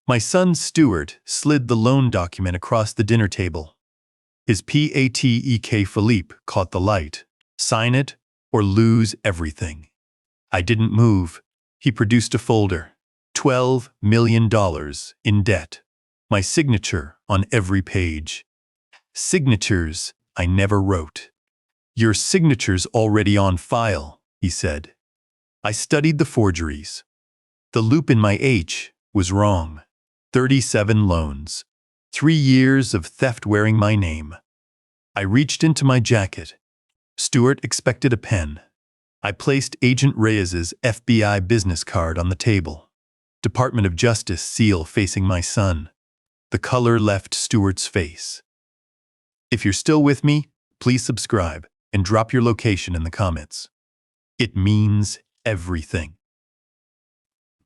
My son Stuart slid the loan document across the dinner table. His Patek Philippe caught the light. Sign it or lose everything. I didn't move. He produced a folder. $12 million in debt. My signature on every page. Signatures I never wrote. Your signature's already on file, he said. I studied the forgeries. The loop in my H was wrong. 37 loans. 3 years of theft wearing my name. I reached into my jacket. Stuart expected a pen. I placed Agent Reyes's FBI business card on the table. Department of Justice seal facing my son. The color left Stuart's face. If you're still with me, please subscribe and drop your location in the comments. It means everything.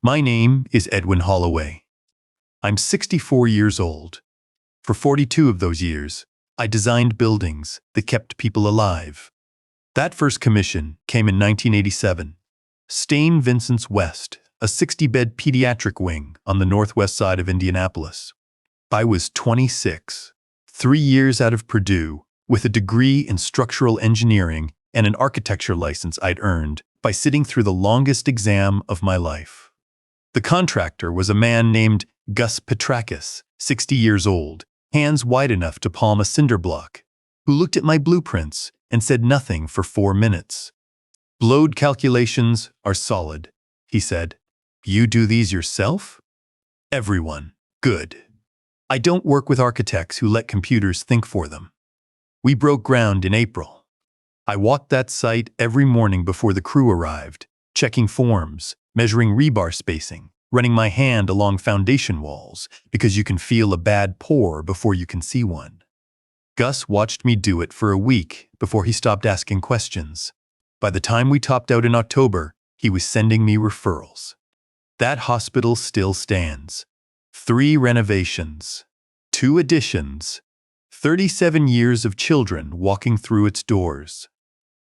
My name is Edwin Holloway. I'm 64 years old. For 42 of those years, I designed buildings that kept people alive. That first commission came in 1987. Stain Vincent's West, a 60-bed pediatric wing on the northwest side of Indianapolis. I was 26, 3 years out of Purdue, with a degree in structural engineering and an architecture license I'd earned by sitting through the longest exam of my life. The contractor was a man named Gus Petrakis, 60 years old, hands wide enough to palm a cinder block, who looked at my blueprints and said nothing for 4 minutes. Load calculations are solid, he said. You do these yourself? Everyone. Good. I don't work with architects who let computers think for them. We broke ground in April. I walked that site every morning before the crew arrived, checking forms, measuring rebar spacing, running my hand along foundation walls, because you can feel a bad pour before you can see one. Gus watched me do it for a week before he stopped asking questions. By the time we topped out in October, he was sending me referrals. That hospital still stands. 3 renovations, 2 additions, 37 years of children walking through its doors.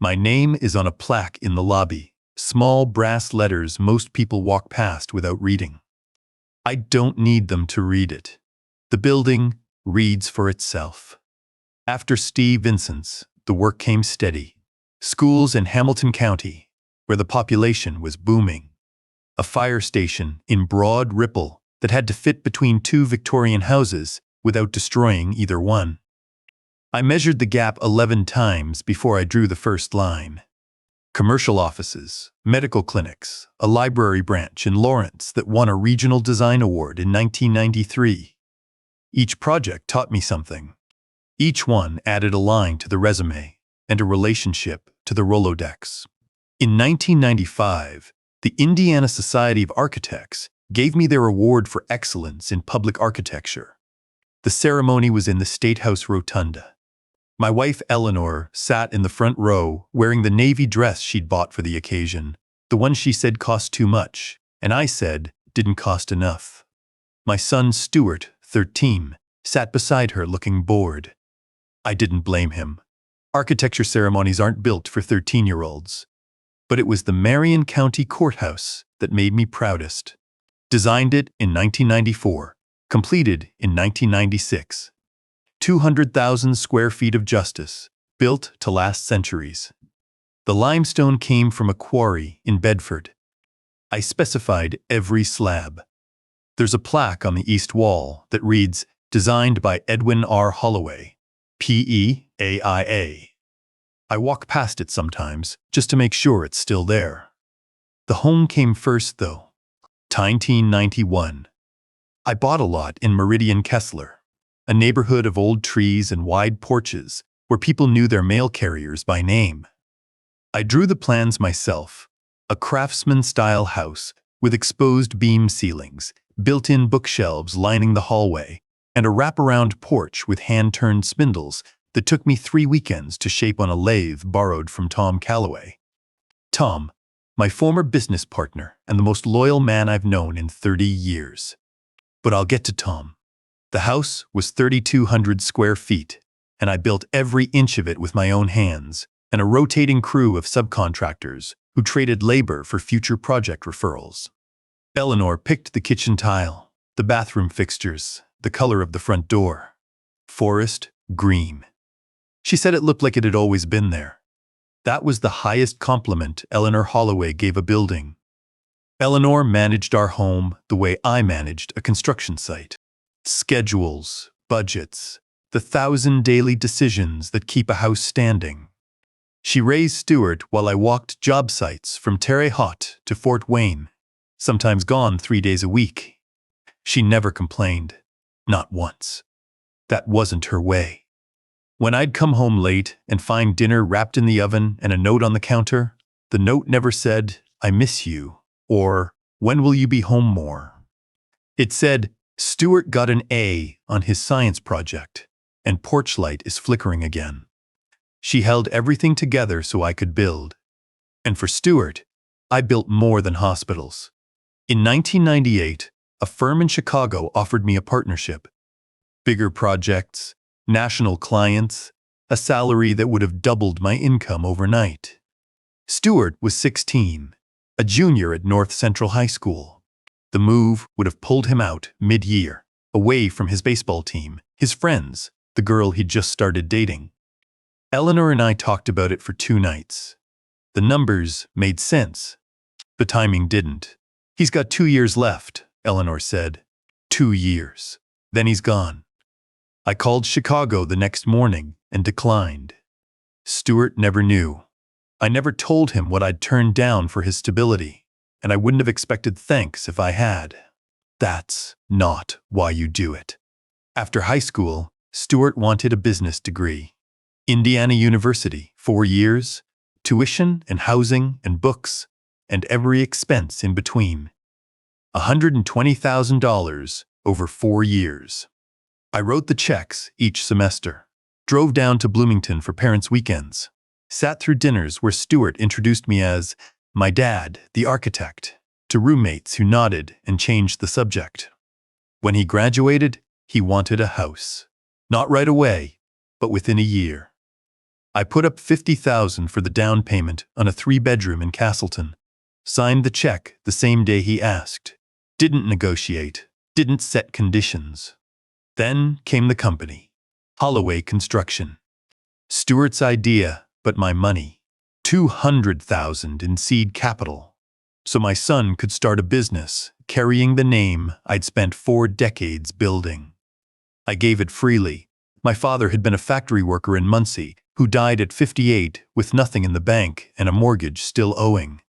My name is on a plaque in the lobby, small brass letters most people walk past without reading. I don't need them to read it. The building reads for itself. After Steve Vincent's, the work came steady. Schools in Hamilton County, where the population was booming. A fire station in Broad Ripple that had to fit between 2 Victorian houses without destroying either one. I measured the gap 11 times before I drew the first line. Commercial offices, medical clinics, a library branch in Lawrence that won a regional design award in 1993. Each project taught me something. Each one added a line to the resume and a relationship to the Rolodex. In 1995, the Indiana Society of Architects gave me their award for excellence in public architecture. The ceremony was in the State House Rotunda. My wife Eleanor sat in the front row wearing the navy dress she'd bought for the occasion, the one she said cost too much, and I said didn't cost enough. My son Stuart, 13, sat beside her looking bored. I didn't blame him. Architecture ceremonies aren't built for 13-year-olds. But it was the Marion County Courthouse that made me proudest. Designed it in 1994, completed in 1996. 200,000 square feet of justice, built to last centuries. The limestone came from a quarry in Bedford. I specified every slab. There's a plaque on the east wall that reads, "Designed by Edwin R. Holloway, P.E.A.I.A." I walk past it sometimes just to make sure it's still there. The home came first, though. 1991. I bought a lot in Meridian-Kessler, a neighborhood of old trees and wide porches where people knew their mail carriers by name. I drew the plans myself, a craftsman-style house with exposed beam ceilings, built-in bookshelves lining the hallway, and a wraparound porch with hand-turned spindles that took me 3 weekends to shape on a lathe borrowed from Tom Calloway. Tom, my former business partner and the most loyal man I've known in 30 years. But I'll get to Tom. The house was 3,200 square feet, and I built every inch of it with my own hands and a rotating crew of subcontractors who traded labor for future project referrals. Eleanor picked the kitchen tile. The bathroom fixtures, the color of the front door. Forest green. She said it looked like it had always been there. That was the highest compliment Edwin Holloway gave a building. Eleanor managed our home the way I managed a construction site. Schedules, budgets, the 1,000 daily decisions that keep a house standing. She raised Stuart while I walked job sites from Terre Haute to Fort Wayne, sometimes gone 3 days a week. She never complained, not once. That wasn't her way. When I'd come home late and find dinner wrapped in the oven and a note on the counter, the note never said, "I miss you," or "When will you be home more?" It said, "Stuart got an A on his science project, and porch light is flickering again." She held everything together so I could build. And for Stuart, I built more than hospitals. In 1998, a firm in Chicago offered me a partnership. Bigger projects, national clients, a salary that would have doubled my income overnight. Stuart was 16, a junior at North Central High School. The move would have pulled him out mid-year, away from his baseball team, his friends, the girl he'd just started dating. Eleanor and I talked about it for 2 nights. The numbers made sense. The timing didn't. "He's got 2 years left," Eleanor said. 2 years. Then he's gone. I called Chicago the next morning and declined. Stuart never knew. I never told him what I'd turned down for his stability, and I wouldn't have expected thanks if I had. That's not why you do it. After high school, Stuart wanted a business degree. Indiana University, 4 years, tuition and housing and books, and every expense in between. $120,000 over 4 years. I wrote the checks each semester, drove down to Bloomington for parents' weekends, sat through dinners where Stuart introduced me as my dad, the architect, to roommates who nodded and changed the subject. When he graduated, he wanted a house. Not right away, but within a year. I put up $50,000 for the down payment on a 3-bedroom in Castleton, signed the check the same day he asked, didn't negotiate, didn't set conditions. Then came the company, Holloway Construction. Stuart's idea, but my money. $200,000 in seed capital. So my son could start a business, carrying the name I'd spent 4 decades building. I gave it freely. My father had been a factory worker in Muncie, who died at 58 with nothing in the bank and a mortgage still owing.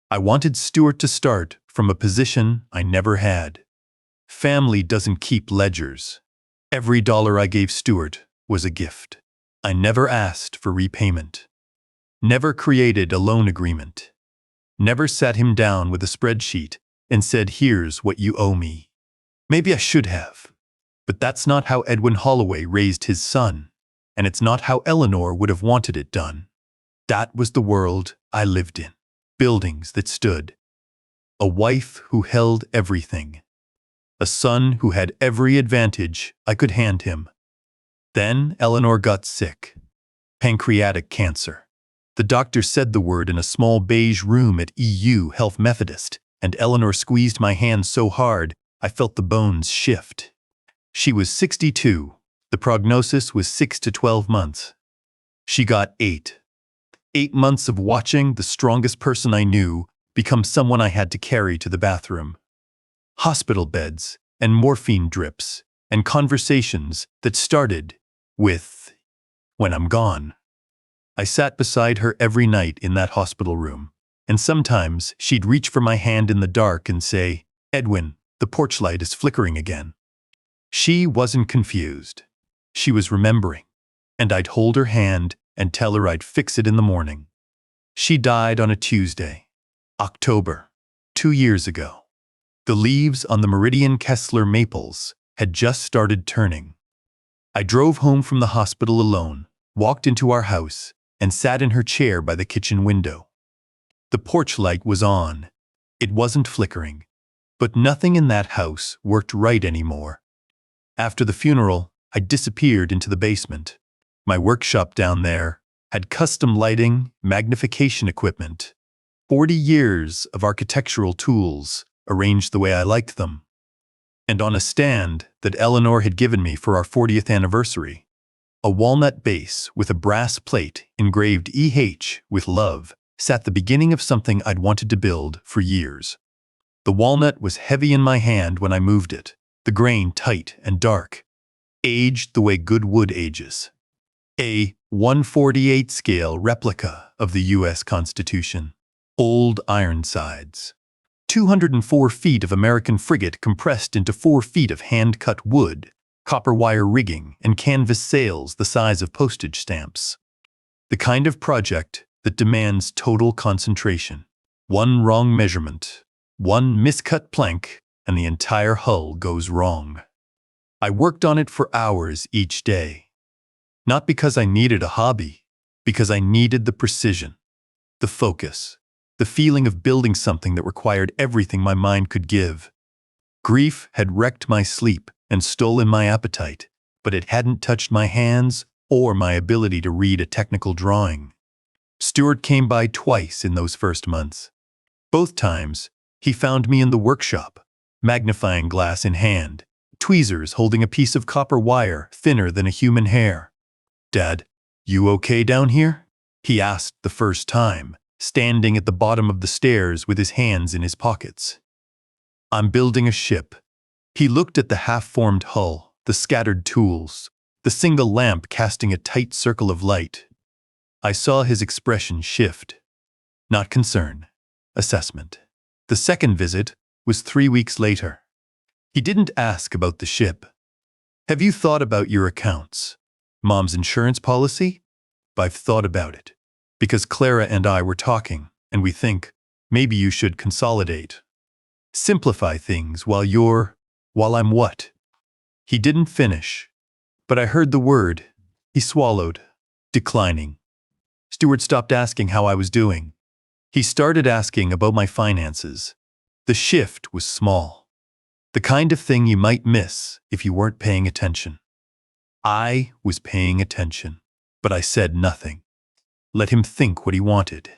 I wanted Stuart to start from a position I never had. Family doesn't keep ledgers. Every dollar I gave Stuart was a gift. I never asked for repayment. Never created a loan agreement. Never sat him down with a spreadsheet and said, "Here's what you owe me." Maybe I should have. But that's not how Edwin Holloway raised his son, and it's not how Eleanor would have wanted it done. That was the world I lived in. Buildings that stood. A wife who held everything. A son who had every advantage I could hand him. Then Eleanor got sick. Pancreatic cancer. The doctor said the word in a small beige room at EU Health Methodist, and Eleanor squeezed my hand so hard I felt the bones shift. She was 62. The prognosis was 6 to 12 months. She got 8. 8 months of watching the strongest person I knew become someone I had to carry to the bathroom. Hospital beds and morphine drips and conversations that started with, "When I'm gone." I sat beside her every night in that hospital room, and sometimes she'd reach for my hand in the dark and say, "Edwin, the porch light is flickering again." She wasn't confused. She was remembering, and I'd hold her hand and tell her I'd fix it in the morning. She died on a Tuesday, October, 2 years ago. The leaves on the Meridian-Kessler maples had just started turning. I drove home from the hospital alone, walked into our house, and sat in her chair by the kitchen window. The porch light was on. It wasn't flickering, but nothing in that house worked right anymore. After the funeral, I disappeared into the basement. My workshop down there had custom lighting, magnification equipment, 40 years of architectural tools arranged the way I liked them. and on a stand that Eleanor had given me for our 40th anniversary, a walnut base with a brass plate engraved EH with love sat the beginning of something I'd wanted to build for years. The walnut was heavy in my hand when I moved it, the grain tight and dark, aged the way good wood ages. A 1/48 scale replica of the U.S. Constitution. Old Ironsides. 204 feet of American frigate compressed into 4 feet of hand-cut wood, copper wire rigging, and canvas sails the size of postage stamps. The kind of project that demands total concentration. One wrong measurement, one miscut plank, and the entire hull goes wrong. I worked on it for hours each day. Not because I needed a hobby, because I needed the precision, the focus, the feeling of building something that required everything my mind could give. Grief had wrecked my sleep and stolen my appetite, but it hadn't touched my hands or my ability to read a technical drawing. Stuart came by twice in those first months. Both times, he found me in the workshop, magnifying glass in hand, tweezers holding a piece of copper wire thinner than a human hair. "Dad, you okay down here?" he asked the first time, standing at the bottom of the stairs with his hands in his pockets. "I'm building a ship." He looked at the half-formed hull, the scattered tools, the single lamp casting a tight circle of light. I saw his expression shift. Not concern, assessment. The second visit was 3 weeks later. He didn't ask about the ship. "Have you thought about your accounts? Mom's insurance policy?" "I've thought about it. Because Clara and I were talking, and we think, maybe you should consolidate. Simplify things while I'm what?" He didn't finish, but I heard the word. He swallowed, declining. Stuart stopped asking how I was doing. He started asking about my finances. The shift was small. The kind of thing you might miss if you weren't paying attention. I was paying attention, but I said nothing. Let him think what he wanted.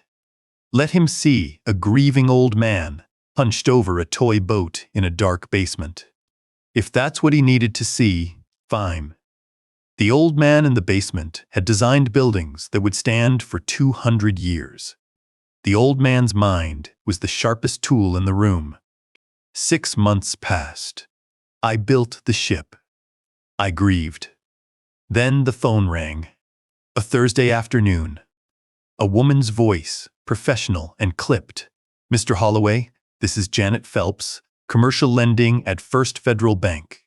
Let him see a grieving old man hunched over a toy boat in a dark basement. If that's what he needed to see, fine. The old man in the basement had designed buildings that would stand for 200 years. The old man's mind was the sharpest tool in the room. 6 months passed. I built the ship. I grieved. Then the phone rang. A Thursday afternoon. A woman's voice, professional and clipped. "Mr. Holloway, this is Janet Phelps, commercial lending at First Federal Bank.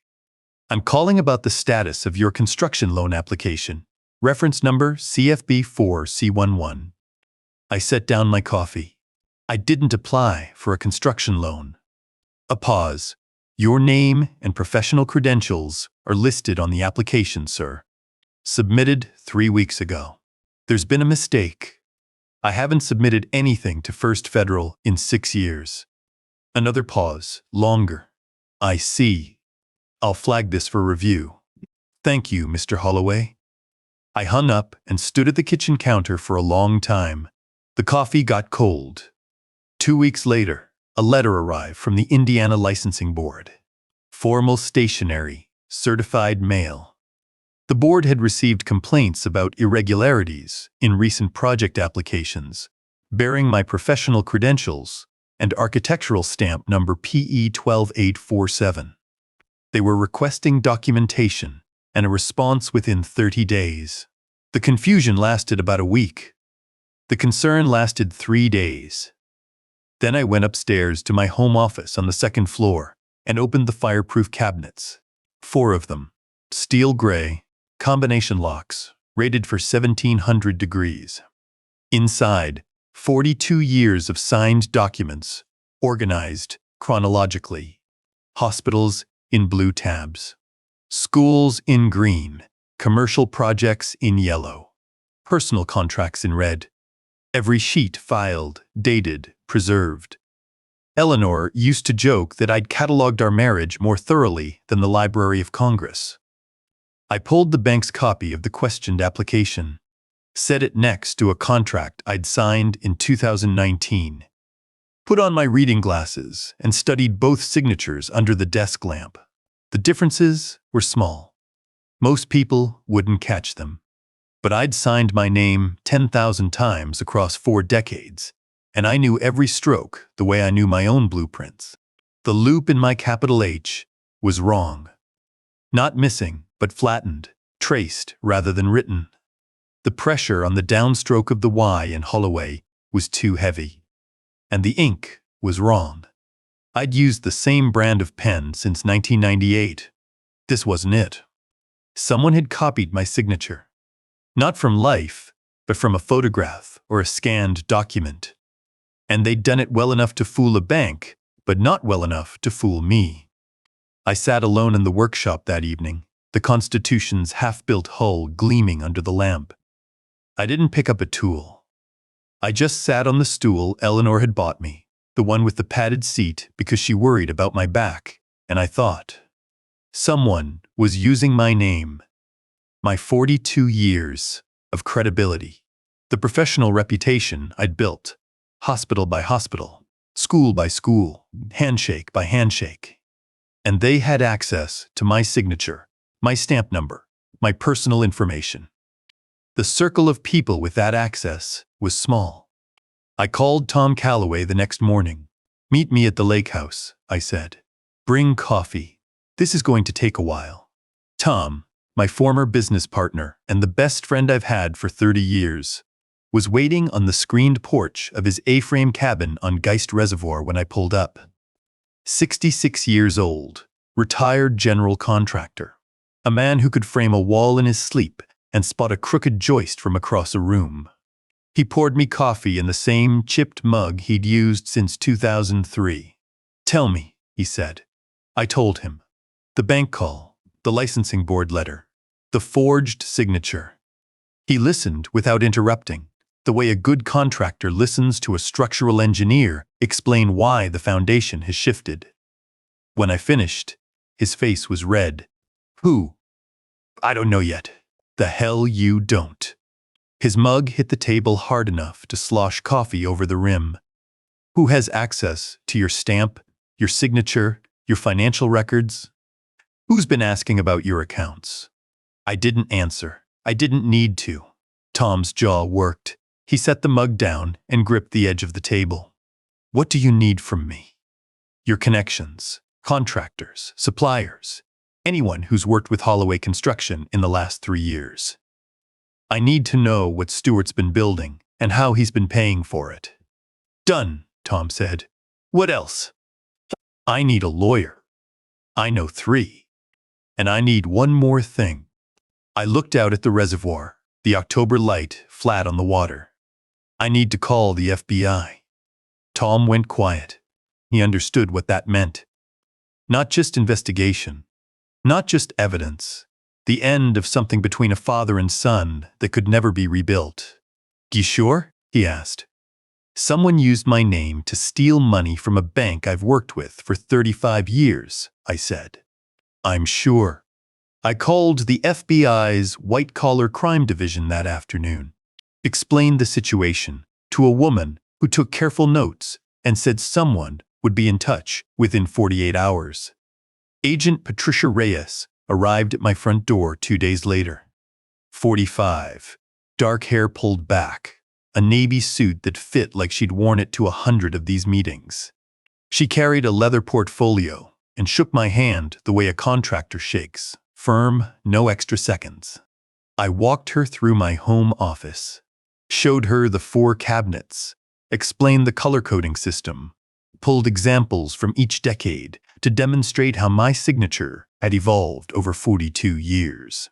I'm calling about the status of your construction loan application. Reference number CFB4C11. I set down my coffee. I didn't apply for a construction loan. A pause. "Your name and professional credentials are listed on the application, sir. Submitted 3 weeks ago. There's been a mistake. I haven't submitted anything to First Federal in 6 years." Another pause, longer. "I see. I'll flag this for review. Thank you, Mr. Holloway." I hung up and stood at the kitchen counter for a long time. The coffee got cold. 2 weeks later, a letter arrived from the Indiana Licensing Board. Formal stationery, certified mail. The board had received complaints about irregularities in recent project applications, bearing my professional credentials and architectural stamp number PE12847. They were requesting documentation and a response within 30 days. The confusion lasted about a week. The concern lasted 3 days. Then I went upstairs to my home office on the second floor and opened the fireproof cabinets. 4 of them, steel gray, combination locks, rated for 1700 degrees. Inside, 42 years of signed documents, organized chronologically. Hospitals in blue tabs. Schools in green. Commercial projects in yellow. Personal contracts in red. Every sheet filed, dated, preserved. Eleanor used to joke that I'd cataloged our marriage more thoroughly than the Library of Congress. I pulled the bank's copy of the questioned application, set it next to a contract I'd signed in 2019, put on my reading glasses, and studied both signatures under the desk lamp. The differences were small. Most people wouldn't catch them. But I'd signed my name 10,000 times across 4 decades, and I knew every stroke the way I knew my own blueprints. The loop in my capital H was wrong. Not missing, but flattened, traced rather than written. The pressure on the downstroke of the Y in Holloway was too heavy. And the ink was wrong. I'd used the same brand of pen since 1998. This wasn't it. Someone had copied my signature. Not from life, but from a photograph or a scanned document. And they'd done it well enough to fool a bank, but not well enough to fool me. I sat alone in the workshop that evening, the Constitution's half-built hull gleaming under the lamp. I didn't pick up a tool. I just sat on the stool Eleanor had bought me, the one with the padded seat because she worried about my back, and I thought. Someone was using my name. My 42 years of credibility, the professional reputation I'd built, hospital by hospital, school by school, handshake by handshake. And they had access to my signature, my stamp number, my personal information. The circle of people with that access was small. I called Tom Calloway the next morning. "Meet me at the lake house," I said. "Bring coffee. This is going to take a while." Tom, my former business partner and the best friend I've had for 30 years, was waiting on the screened porch of his A-frame cabin on Geist Reservoir when I pulled up. 66 years old, retired general contractor, a man who could frame a wall in his sleep and spot a crooked joist from across a room. He poured me coffee in the same chipped mug he'd used since 2003. "Tell me," he said. I told him. The bank call, the licensing board letter, the forged signature. He listened without interrupting, the way a good contractor listens to a structural engineer explain why the foundation has shifted. When I finished, his face was red. "Who?" "I don't know yet." "The hell you don't." His mug hit the table hard enough to slosh coffee over the rim. "Who has access to your stamp, your signature, your financial records? Who's been asking about your accounts?" I didn't answer. I didn't need to. Tom's jaw worked. He set the mug down and gripped the edge of the table. "What do you need from me?" "Your connections, contractors, suppliers, anyone who's worked with Holloway Construction in the last 3 years. I need to know what Stuart's been building and how he's been paying for it." "Done," Tom said. "What else?" "I need a lawyer. I know 3. And I need one more thing." I looked out at the reservoir, the October light flat on the water. "I need to call the FBI." Tom went quiet. He understood what that meant. Not just investigation, not just evidence, the end of something between a father and son that could never be rebuilt. "You sure?" he asked. "Someone used my name to steal money from a bank I've worked with for 35 years, I said. "I'm sure." I called the FBI's white-collar crime division that afternoon, explained the situation to a woman who took careful notes and said someone would be in touch within 48 hours. Agent Patricia Reyes arrived at my front door 2 days later. 45, dark hair pulled back, a navy suit that fit like she'd worn it to 100 of these meetings. She carried a leather portfolio and shook my hand the way a contractor shakes. Firm, no extra seconds. I walked her through my home office, showed her the 4 cabinets, explained the color coding system, pulled examples from each decade to demonstrate how my signature had evolved over 42 years.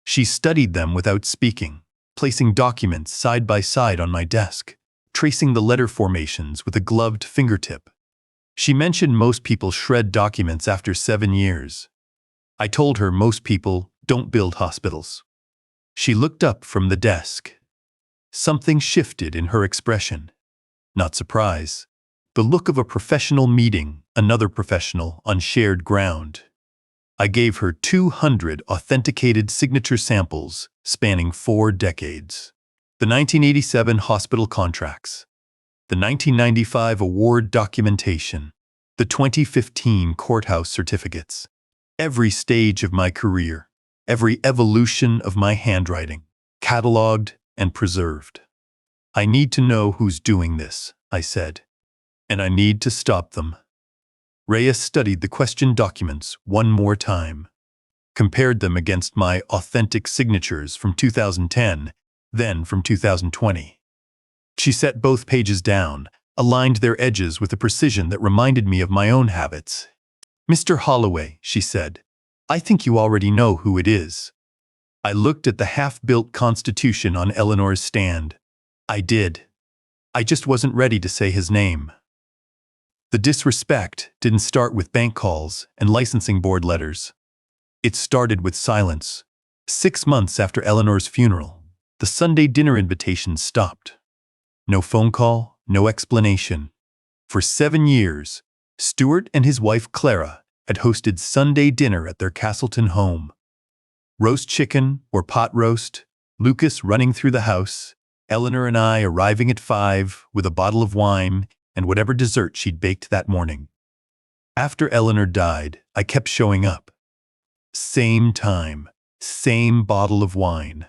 She studied them without speaking, placing documents side by side on my desk, tracing the letter formations with a gloved fingertip. She mentioned most people shred documents after 7 years. I told her most people don't build hospitals. She looked up from the desk. Something shifted in her expression. Not surprise. The look of a professional meeting another professional on shared ground. I gave her 200 authenticated signature samples spanning 4 decades. The 1987 hospital contracts, the 1995 award documentation, the 2015 courthouse certificates. Every stage of my career, every evolution of my handwriting, cataloged and preserved. I need to know who's doing this, I said, and I need to stop them. Reyes studied the questioned documents one more time, compared them against my authentic signatures from 2010, then from 2020. She set both pages down, aligned their edges with a precision that reminded me of my own habits. "Mr. Holloway," she said, "I think you already know who it is." I looked at the half-built Constitution on Eleanor's stand. I did. I just wasn't ready to say his name. The disrespect didn't start with bank calls and licensing board letters. It started with silence. 6 months after Eleanor's funeral, the Sunday dinner invitations stopped. No phone call, no explanation. For 7 years, Stuart and his wife Clara had hosted Sunday dinner at their Castleton home. Roast chicken or pot roast, Lucas running through the house, Eleanor and I arriving at 5 with a bottle of wine and whatever dessert she'd baked that morning. After Eleanor died, I kept showing up. Same time, same bottle of wine.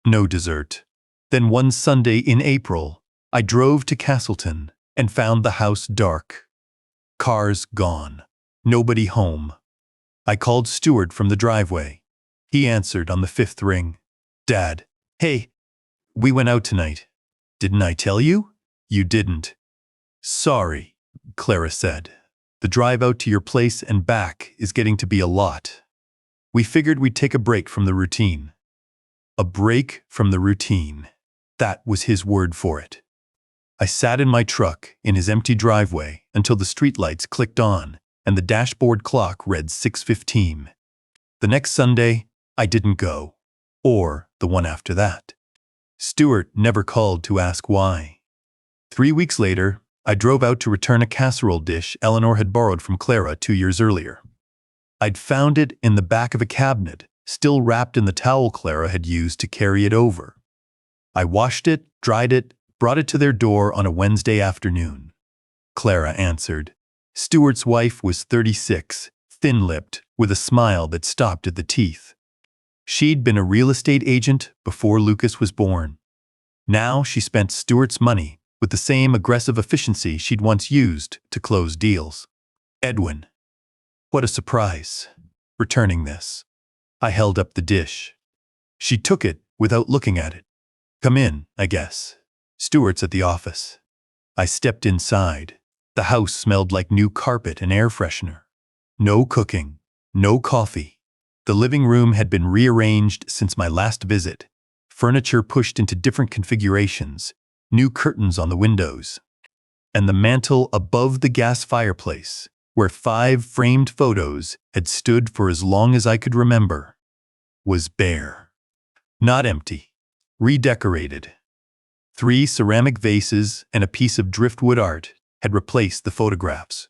No dessert. Then one Sunday in April, I drove to Castleton and found the house dark. Cars gone. Nobody home. I called Stuart from the driveway. He answered on the 5th ring. "Dad, hey, we went out tonight. Didn't I tell you?" "You didn't." "Sorry," Clara said. "The drive out to your place and back is getting to be a lot. We figured we'd take a break from the routine." A break from the routine. That was his word for it. I sat in my truck in his empty driveway until the streetlights clicked on and the dashboard clock read 6:15. The next Sunday, I didn't go. Or the one after that. Stuart never called to ask why. 3 weeks later, I drove out to return a casserole dish Eleanor had borrowed from Clara 2 years earlier. I'd found it in the back of a cabinet, still wrapped in the towel Clara had used to carry it over. I washed it, dried it, brought it to their door on a Wednesday afternoon. Clara answered. Stuart's wife was 36, thin-lipped, with a smile that stopped at the teeth. She'd been a real estate agent before Lucas was born. Now she spent Stuart's money with the same aggressive efficiency she'd once used to close deals. "Edwin." What a surprise. Returning this. I held up the dish. She took it without looking at it. "Come in, I guess. Stuart's at the office." I stepped inside. The house smelled like new carpet and air freshener. No cooking, no coffee. The living room had been rearranged since my last visit. Furniture pushed into different configurations, new curtains on the windows. And the mantle above the gas fireplace, where 5 framed photos had stood for as long as I could remember, was bare. Not empty. Redecorated. 3 ceramic vases and a piece of driftwood art had replaced the photographs.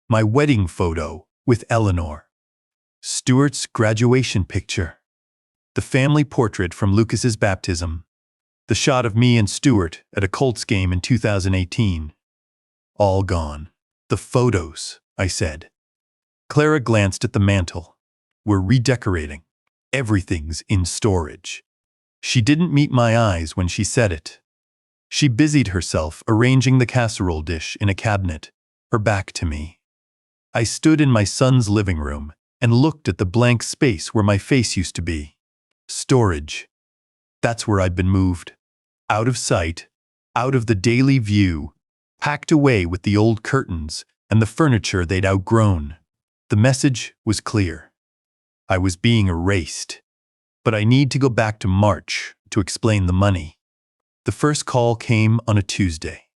My wedding photo with Eleanor. Stuart's graduation picture. The family portrait from Lucas's baptism. The shot of me and Stuart at a Colts game in 2018. All gone. "The photos," I said. Clara glanced at the mantle. "We're redecorating. Everything's in storage." She didn't meet my eyes when she said it. She busied herself arranging the casserole dish in a cabinet, her back to me. I stood in my son's living room and looked at the blank space where my face used to be. Storage. That's where I'd been moved. Out of sight, out of the daily view, packed away with the old curtains and the furniture they'd outgrown. The message was clear. I was being erased. But I need to go back to March to explain the money. The first call came on a Tuesday.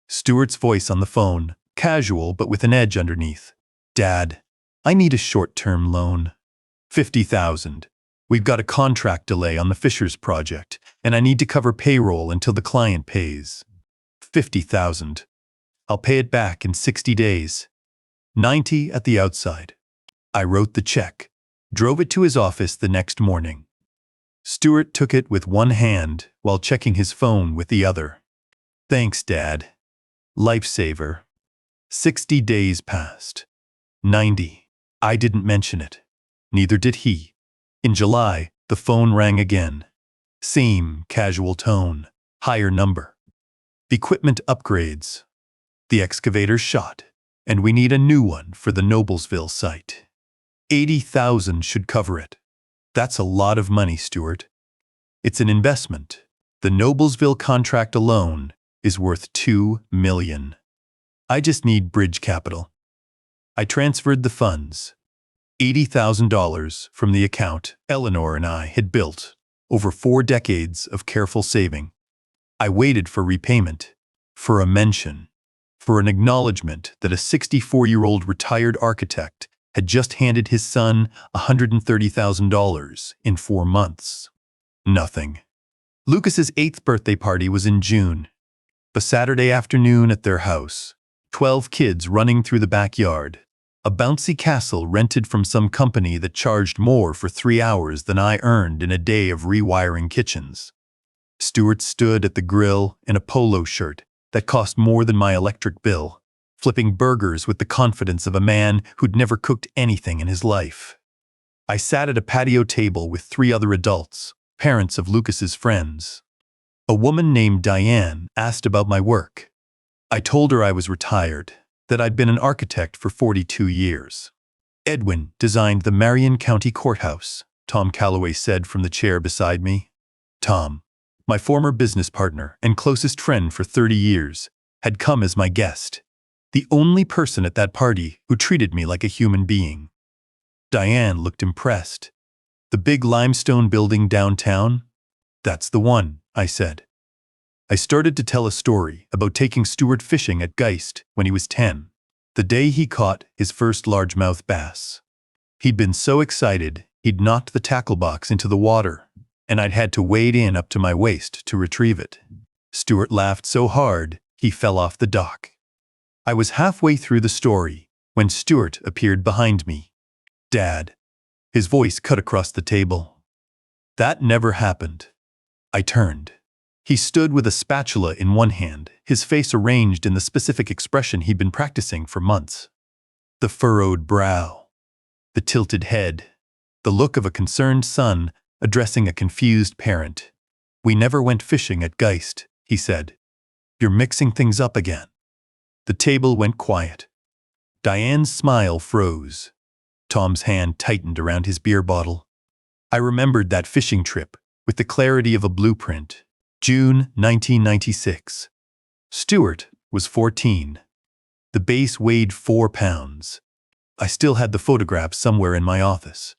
Stuart's voice on the phone, casual but with an edge underneath. "Dad, I need a short-term loan. 50,000. We've got a contract delay on the Fishers project, and I need to cover payroll until the client pays. 50,000. I'll pay it back in 60 days. 90 at the outside." I wrote the check, drove it to his office the next morning. Stuart took it with one hand while checking his phone with the other. "Thanks, Dad. Lifesaver." 60 days passed. 90. I didn't mention it. Neither did he. In July, the phone rang again. Same casual tone, higher number. Equipment upgrades. The excavator's shot, and we need a new one for the Noblesville site. 80,000 should cover it. That's a lot of money, Stuart. It's an investment. The Noblesville contract alone is worth $2 million. I just need bridge capital. I transferred the funds. $80,000 from the account Eleanor and I had built over 4 decades of careful saving. I waited for repayment, for a mention, for an acknowledgement that a 64-year-old retired architect had just handed his son $130,000 in 4 months. Nothing. Lucas's 8th birthday party was in June. A Saturday afternoon at their house. 12 kids running through the backyard. A bouncy castle rented from some company that charged more for 3 hours than I earned in a day of rewiring kitchens. Stuart stood at the grill in a polo shirt that cost more than my electric bill, flipping burgers with the confidence of a man who'd never cooked anything in his life. I sat at a patio table with 3 other adults, parents of Lucas's friends. A woman named Diane asked about my work. I told her I was retired, that I'd been an architect for 42 years. Edwin designed the Marion County Courthouse, Tom Calloway said from the chair beside me. Tom, my former business partner and closest friend for 30 years, had come as my guest, the only person at that party who treated me like a human being. Diane looked impressed. The big limestone building downtown? That's the one, I said. I started to tell a story about taking Stuart fishing at Geist when he was 10, the day he caught his first largemouth bass. He'd been so excited, he'd knocked the tackle box into the water, and I'd had to wade in up to my waist to retrieve it. Stuart laughed so hard, he fell off the dock. I was halfway through the story when Stuart appeared behind me. Dad. His voice cut across the table. That never happened. I turned. He stood with a spatula in one hand, his face arranged in the specific expression he'd been practicing for months. The furrowed brow, the tilted head, the look of a concerned son addressing a confused parent. We never went fishing at Geist, he said. You're mixing things up again. The table went quiet. Diane's smile froze. Tom's hand tightened around his beer bottle. I remembered that fishing trip with the clarity of a blueprint. June 1996. Stuart was 14. The base weighed 4 pounds. I still had the photograph somewhere in my office.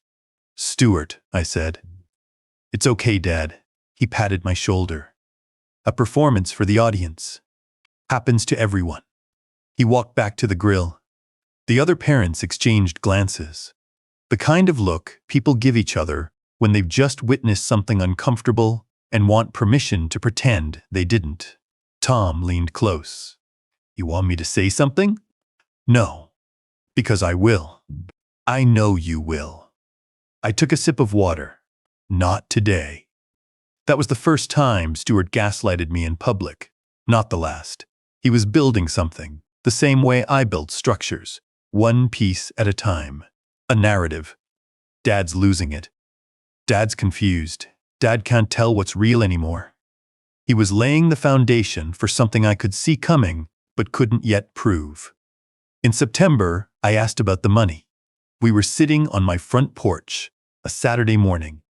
Stuart, I said. It's okay, Dad. He patted my shoulder. A performance for the audience. Happens to everyone. He walked back to the grill. The other parents exchanged glances. The kind of look people give each other when they've just witnessed something uncomfortable and want permission to pretend they didn't. Tom leaned close. You want me to say something? No. Because I will. I know you will. I took a sip of water. Not today. That was the first time Stuart gaslighted me in public. Not the last. He was building something, the same way I built structures, one piece at a time. A narrative. Dad's losing it. Dad's confused. Dad can't tell what's real anymore. He was laying the foundation for something I could see coming, but couldn't yet prove. In September, I asked about the money. We were sitting on my front porch, a Saturday morning.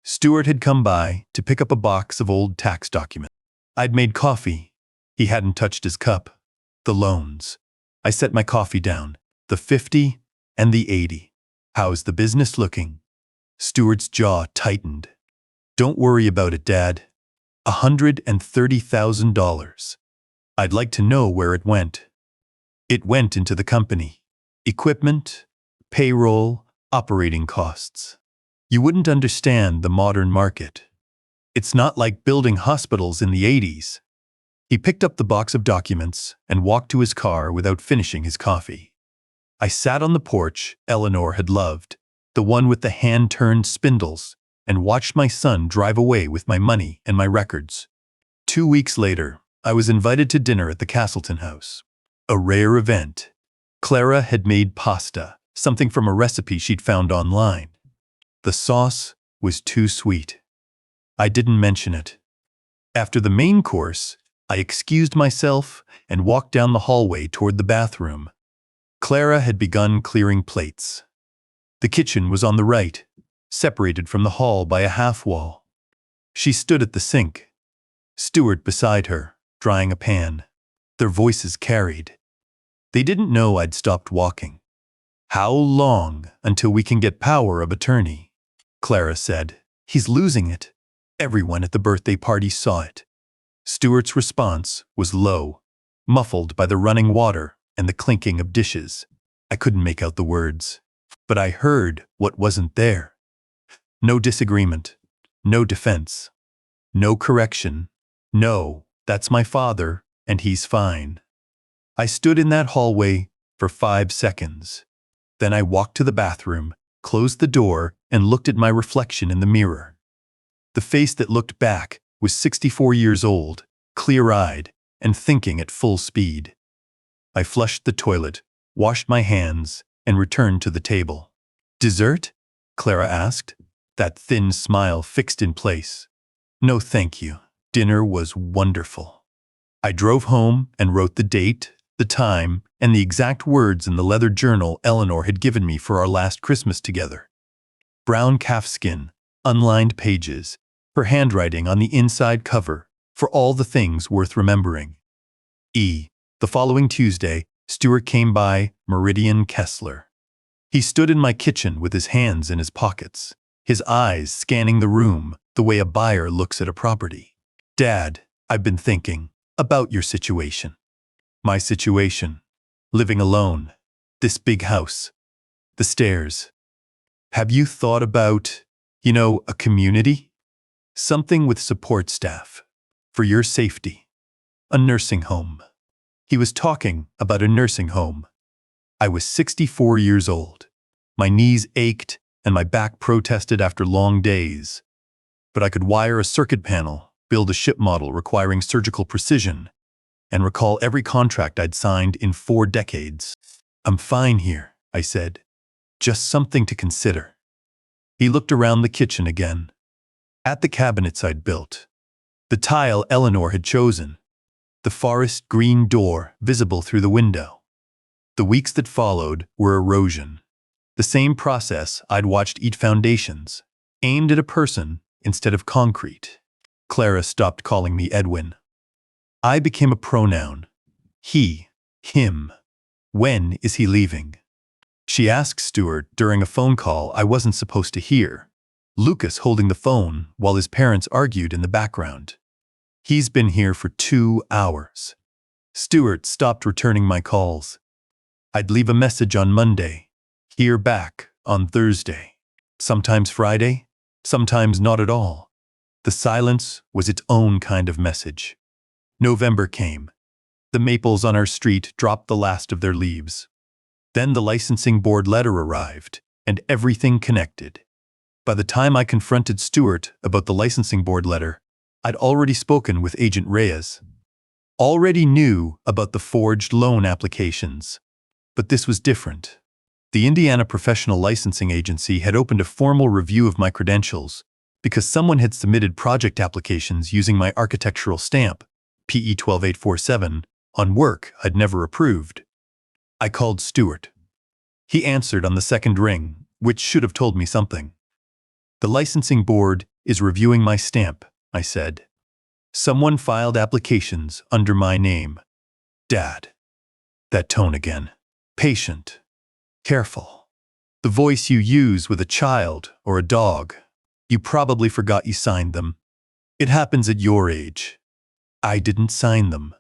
Stuart had come by to pick up a box of old tax documents. I'd made coffee. He hadn't touched his cup. The loans. I set my coffee down. The 50 and the 80. How's the business looking? Stuart's jaw tightened. Don't worry about it, Dad. $130,000. I'd like to know where it went. It went into the company. Equipment, payroll, operating costs. You wouldn't understand the modern market. It's not like building hospitals in the 80s. He picked up the box of documents and walked to his car without finishing his coffee. I sat on the porch Eleanor had loved, the one with the hand-turned spindles, and watched my son drive away with my money and my records. 2 weeks later, I was invited to dinner at the Castleton house. A rare event. Clara had made pasta, something from a recipe she'd found online. The sauce was too sweet. I didn't mention it. After the main course, I excused myself and walked down the hallway toward the bathroom. Clara had begun clearing plates. The kitchen was on the right, separated from the hall by a half-wall. She stood at the sink, Stuart beside her, drying a pan. Their voices carried. They didn't know I'd stopped walking. "How long until we can get power of attorney?" Clara said. "He's losing it." Everyone at the birthday party saw it. Stuart's response was low, muffled by the running water and the clinking of dishes. I couldn't make out the words, but I heard what wasn't there. No disagreement, no defense, no correction. No, that's my father, and he's fine. I stood in that hallway for 5 seconds. Then I walked to the bathroom, closed the door, and looked at my reflection in the mirror. The face that looked back was 64 years old, clear-eyed, and thinking at full speed. I flushed the toilet, washed my hands, and returned to the table. "Dessert?" Clara asked, that thin smile fixed in place. "No, thank you. Dinner was wonderful." I drove home and wrote the date, the time, and the exact words in the leather journal Eleanor had given me for our last Christmas together. Brown calfskin, unlined pages, her handwriting on the inside cover, for all the things worth remembering. The following Tuesday, Stuart came by Meridian-Kessler. He stood in my kitchen with his hands in his pockets, his eyes scanning the room the way a buyer looks at a property. "Dad, I've been thinking about your situation." My situation. Living alone. This big house. The stairs. "Have you thought about, a community? Something with support staff. For your safety. A nursing home." He was talking about a nursing home. I was 64 years old. My knees ached and my back protested after long days. But I could wire a circuit panel, build a ship model requiring surgical precision, and recall every contract I'd signed in 4 decades. "I'm fine here," I said. "Just something to consider." He looked around the kitchen again. At the cabinets I'd built. The tile Eleanor had chosen. The forest green door visible through the window. The weeks that followed were erosion. The same process I'd watched eat foundations, aimed at a person instead of concrete. Clara stopped calling me Edwin. I became a pronoun. He, him. When is he leaving? She asked Stuart during a phone call I wasn't supposed to hear. Lucas holding the phone while his parents argued in the background. "He's been here for 2 hours. Stuart stopped returning my calls. I'd leave a message on Monday, hear back on Thursday. Sometimes Friday, sometimes not at all. The silence was its own kind of message. November came. The maples on our street dropped the last of their leaves. Then the licensing board letter arrived, and everything connected. By the time I confronted Stuart about the licensing board letter, I'd already spoken with Agent Reyes. Already knew about the forged loan applications. But this was different. The Indiana Professional Licensing Agency had opened a formal review of my credentials because someone had submitted project applications using my architectural stamp, PE 12847, on work I'd never approved. I called Stuart. He answered on the second ring, which should have told me something. "The licensing board is reviewing my stamp," I said. "Someone filed applications under my name." "Dad." That tone again. Patient. Careful. The voice you use with a child or a dog. "You probably forgot you signed them. It happens at your age." I didn't sign them.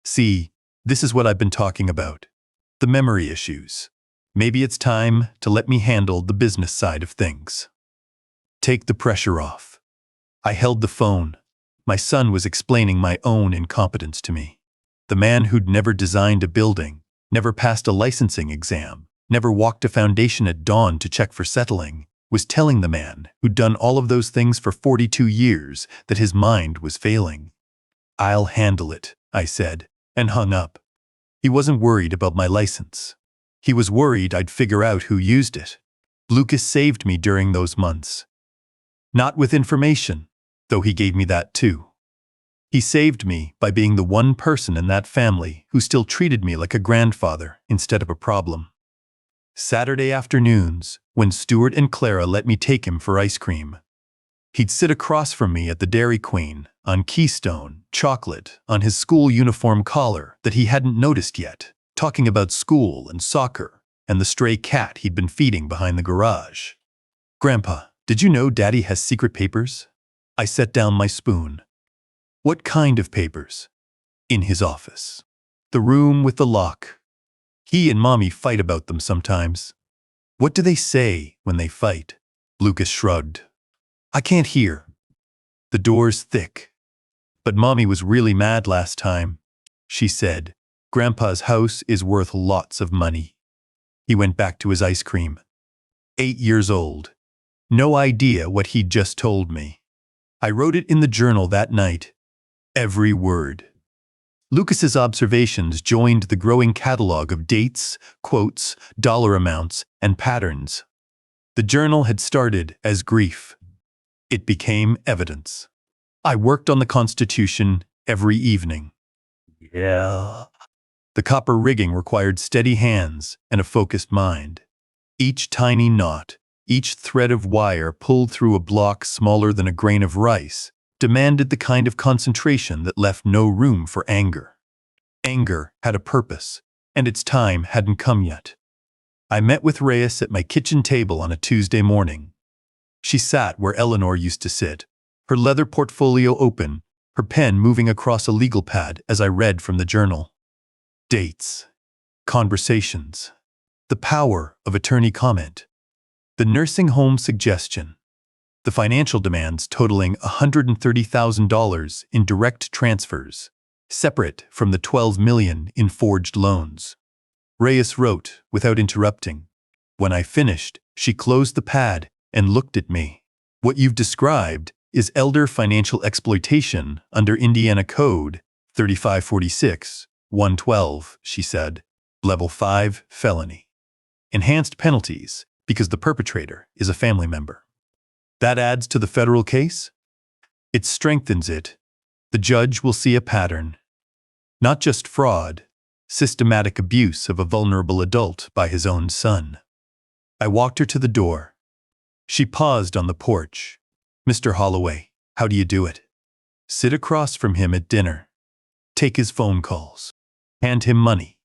See, this is what I've been talking about. The memory issues. Maybe it's time to let me handle the business side of things. Take the pressure off. I held the phone. My son was explaining my own incompetence to me. The man who'd never designed a building, never passed a licensing exam, never walked a foundation at dawn to check for settling, was telling the man who'd done all of those things for 42 years that his mind was failing. "I'll handle it," I said, and hung up. He wasn't worried about my license. He was worried I'd figure out who used it. Lucas saved me during those months. Not with information, though he gave me that too. He saved me by being the one person in that family who still treated me like a grandfather instead of a problem. Saturday afternoons, when Stuart and Clara let me take him for ice cream, he'd sit across from me at the Dairy Queen, on Keystone, chocolate, on his school uniform collar that he hadn't noticed yet, talking about school and soccer and the stray cat he'd been feeding behind the garage. "Grandpa, did you know Daddy has secret papers?" I set down my spoon. "What kind of papers?" "In his office. The room with the lock. He and Mommy fight about them sometimes." "What do they say when they fight?" Lucas shrugged. "I can't hear. The door's thick. But Mommy was really mad last time. She said, 'Grandpa's house is worth lots of money.'" He went back to his ice cream. 8 years old. No idea what he'd just told me. I wrote it in the journal that night. Every word. Lucas's observations joined the growing catalog of dates, quotes, dollar amounts, and patterns. The journal had started as grief. It became evidence. I worked on the Constitution every evening. Yeah. The copper rigging required steady hands and a focused mind. Each tiny knot, each thread of wire pulled through a block smaller than a grain of rice, demanded the kind of concentration that left no room for anger. Anger had a purpose, and its time hadn't come yet. I met with Reyes at my kitchen table on a Tuesday morning. She sat where Eleanor used to sit, her leather portfolio open, her pen moving across a legal pad as I read from the journal. Dates. Conversations. The power of attorney comment. The nursing home suggestion. The financial demands totaling $130,000 in direct transfers, separate from the $12 million in forged loans. Reyes wrote without interrupting. When I finished, she closed the pad and looked at me. "What you've described is elder financial exploitation under Indiana Code 3546-112, she said. Level 5 felony. Enhanced penalties because the perpetrator is a family member. That adds to the federal case? It strengthens it. The judge will see a pattern. Not just fraud, systematic abuse of a vulnerable adult by his own son." I walked her to the door. She paused on the porch. "Mr. Holloway, how do you do it?" "Sit across from him at dinner. Take his phone calls. Hand him money.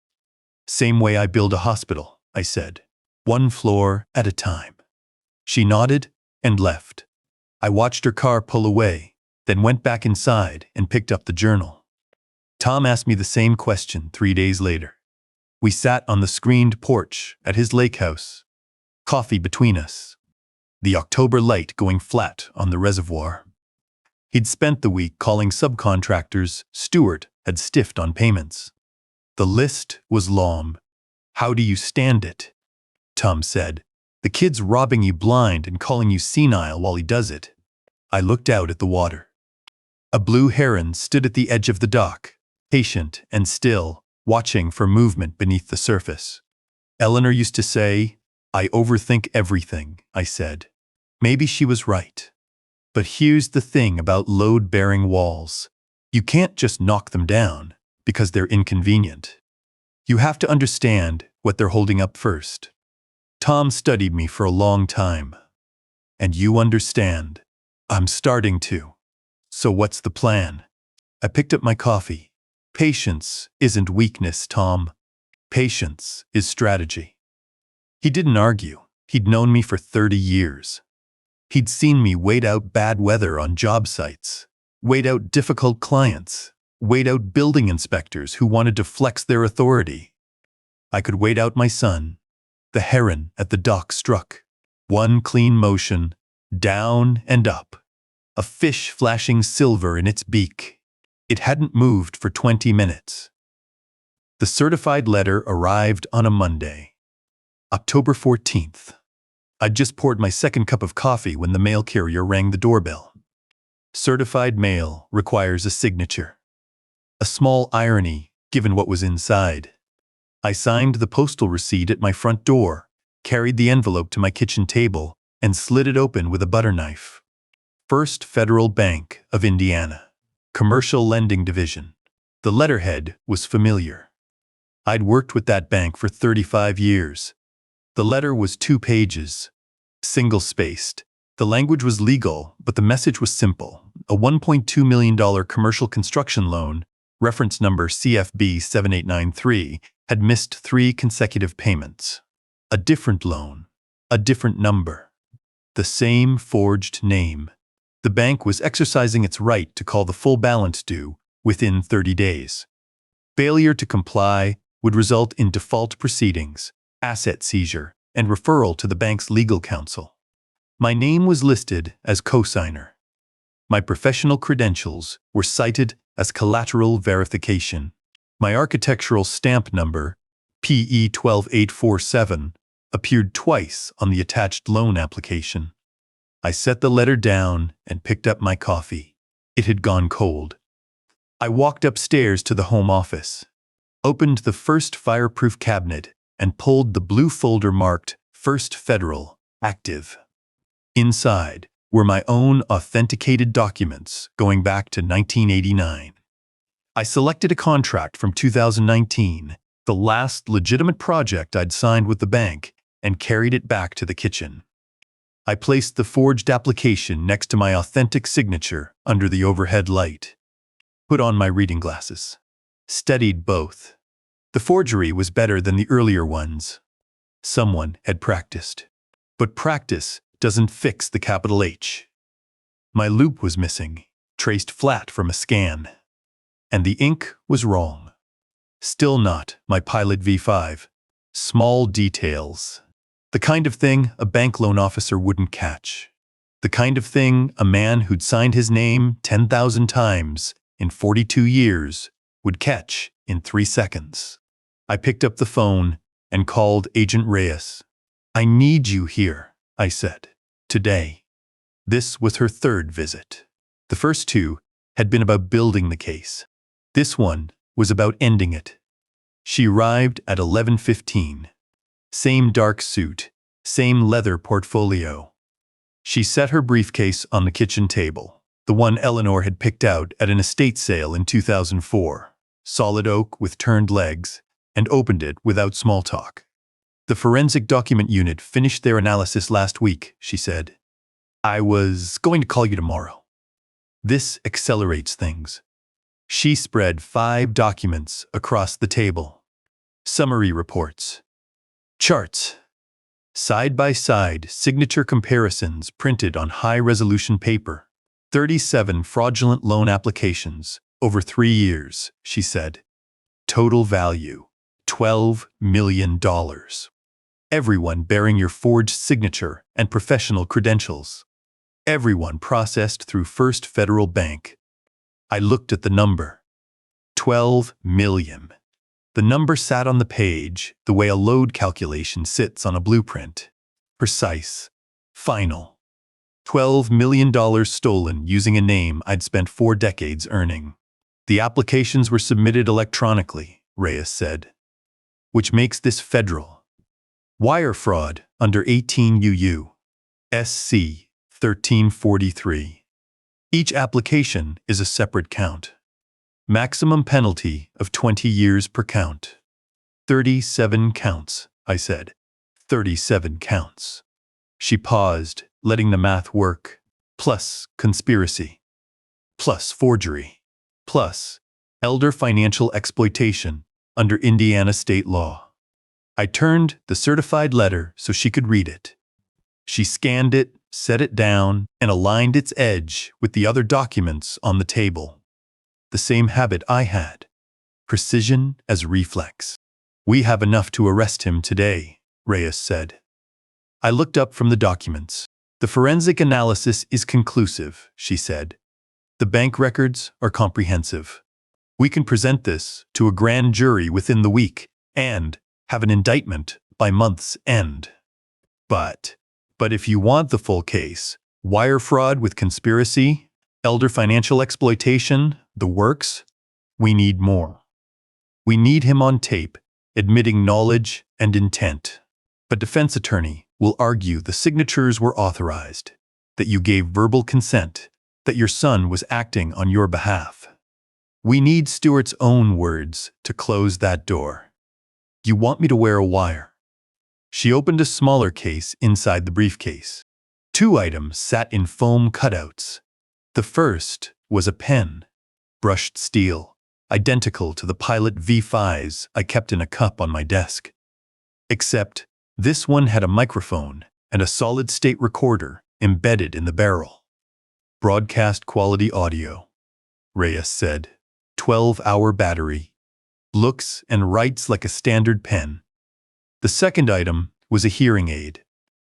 Same way I build a hospital," I said. "One floor at a time." She nodded and left. I watched her car pull away, then went back inside and picked up the journal. Tom asked me the same question 3 days later. We sat on the screened porch at his lake house. Coffee between us. The October light going flat on the reservoir. He'd spent the week calling subcontractors. Stuart had stiffed on payments. The list was long. "How do you stand it?" Tom said. "The kid's robbing you blind and calling you senile while he does it." I looked out at the water. A blue heron stood at the edge of the dock, patient and still, watching for movement beneath the surface. Eleanor used to say, "I overthink everything," I said. Maybe she was right. But here's the thing about load-bearing walls. You can't just knock them down because they're inconvenient. You have to understand what they're holding up first. Tom studied me for a long time. "And you understand." "I'm starting to." "So what's the plan?" I picked up my coffee. "Patience isn't weakness, Tom. Patience is strategy." He didn't argue. He'd known me for 30 years. He'd seen me wait out bad weather on job sites, wait out difficult clients, wait out building inspectors who wanted to flex their authority. I could wait out my son. The heron at the dock struck. One clean motion, down and up. A fish flashing silver in its beak. It hadn't moved for 20 minutes. The certified letter arrived on a Monday. October 14th. I'd just poured my second cup of coffee when the mail carrier rang the doorbell. Certified mail requires a signature. A small irony, given what was inside. I signed the postal receipt at my front door, carried the envelope to my kitchen table, and slid it open with a butter knife. First Federal Bank of Indiana. Commercial Lending Division. The letterhead was familiar. I'd worked with that bank for 35 years. The letter was 2 pages, single-spaced. The language was legal, but the message was simple. A $1.2 million commercial construction loan, reference number CFB 7893, had missed 3 consecutive payments. A different loan, a different number, the same forged name. The bank was exercising its right to call the full balance due within 30 days. Failure to comply would result in default proceedings, asset seizure, and referral to the bank's legal counsel. My name was listed as cosigner. My professional credentials were cited as collateral verification. My architectural stamp number, PE 12847, appeared twice on the attached loan application. I set the letter down and picked up my coffee. It had gone cold. I walked upstairs to the home office, opened the first fireproof cabinet, and pulled the blue folder marked First Federal, Active. Inside were my own authenticated documents going back to 1989. I selected a contract from 2019, the last legitimate project I'd signed with the bank, and carried it back to the kitchen. I placed the forged application next to my authentic signature under the overhead light. Put on my reading glasses. Studied both. The forgery was better than the earlier ones. Someone had practiced. But practice doesn't fix the capital H. My loop was missing, traced flat from a scan. And the ink was wrong. Still not my Pilot V5. Small details. The kind of thing a bank loan officer wouldn't catch. The kind of thing a man who'd signed his name 10,000 times in 42 years would catch in 3 seconds. I picked up the phone and called Agent Reyes. "I need you here," I said. "Today." This was her 3rd visit. The first 2 had been about building the case. This one was about ending it. She arrived at 11:15. Same dark suit, same leather portfolio. She set her briefcase on the kitchen table, the one Eleanor had picked out at an estate sale in 2004, solid oak with turned legs, and opened it without small talk. "The forensic document unit finished their analysis last week," she said. "I was going to call you tomorrow." This accelerates things. She spread 5 documents across the table. Summary reports. Charts. Side-by-side signature comparisons printed on high-resolution paper. 37 fraudulent loan applications over 3 years, she said. Total value, $12 million. Everyone bearing your forged signature and professional credentials. Everyone processed through First Federal Bank. I looked at the number. 12 million. The number sat on the page the way a load calculation sits on a blueprint. Precise. Final. $12 million stolen using a name I'd spent 4 decades earning. The applications were submitted electronically, Reyes said. Which makes this federal. Wire fraud under 18 UU. SC 1343. Each application is a separate count. Maximum penalty of 20 years per count. 37 counts, I said. 37 counts. She paused, letting the math work. Plus conspiracy. Plus forgery. Plus elder financial exploitation under Indiana state law. I turned the certified letter so she could read it. She scanned it, set it down, and aligned its edge with the other documents on the table. The same habit I had. Precision as reflex. "We have enough to arrest him today," Reyes said. I looked up from the documents. "The forensic analysis is conclusive," she said. "The bank records are comprehensive. We can present this to a grand jury within the week and have an indictment by month's end. But if you want the full case, wire fraud with conspiracy, elder financial exploitation, the works, we need more. We need him on tape, admitting knowledge and intent. A defense attorney will argue the signatures were authorized, that you gave verbal consent, that your son was acting on your behalf. We need Stuart's own words to close that door. You want me to wear a wire? She opened a smaller case inside the briefcase. 2 items sat in foam cutouts. The first was a pen, brushed steel, identical to the Pilot V5s I kept in a cup on my desk. Except this one had a microphone and a solid-state recorder embedded in the barrel. Broadcast quality audio, Reyes said. 12-hour battery. Looks and writes like a standard pen. The second item was a hearing aid.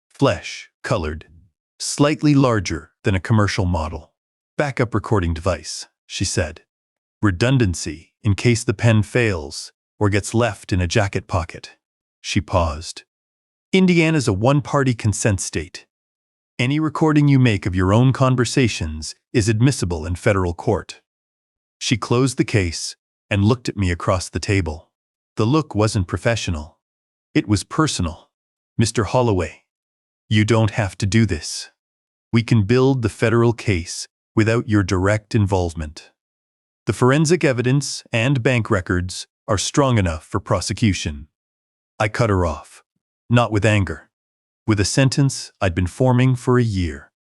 Flesh-colored, slightly larger than a commercial model. Backup recording device, she said. Redundancy in case the pen fails or gets left in a jacket pocket. She paused. Indiana's a one-party consent state. Any recording you make of your own conversations is admissible in federal court. She closed the case and looked at me across the table. The look wasn't professional. It was personal. Mr. Holloway, you don't have to do this. We can build the federal case without your direct involvement. The forensic evidence and bank records are strong enough for prosecution. I cut her off, not with anger, with a sentence I'd been forming for a year.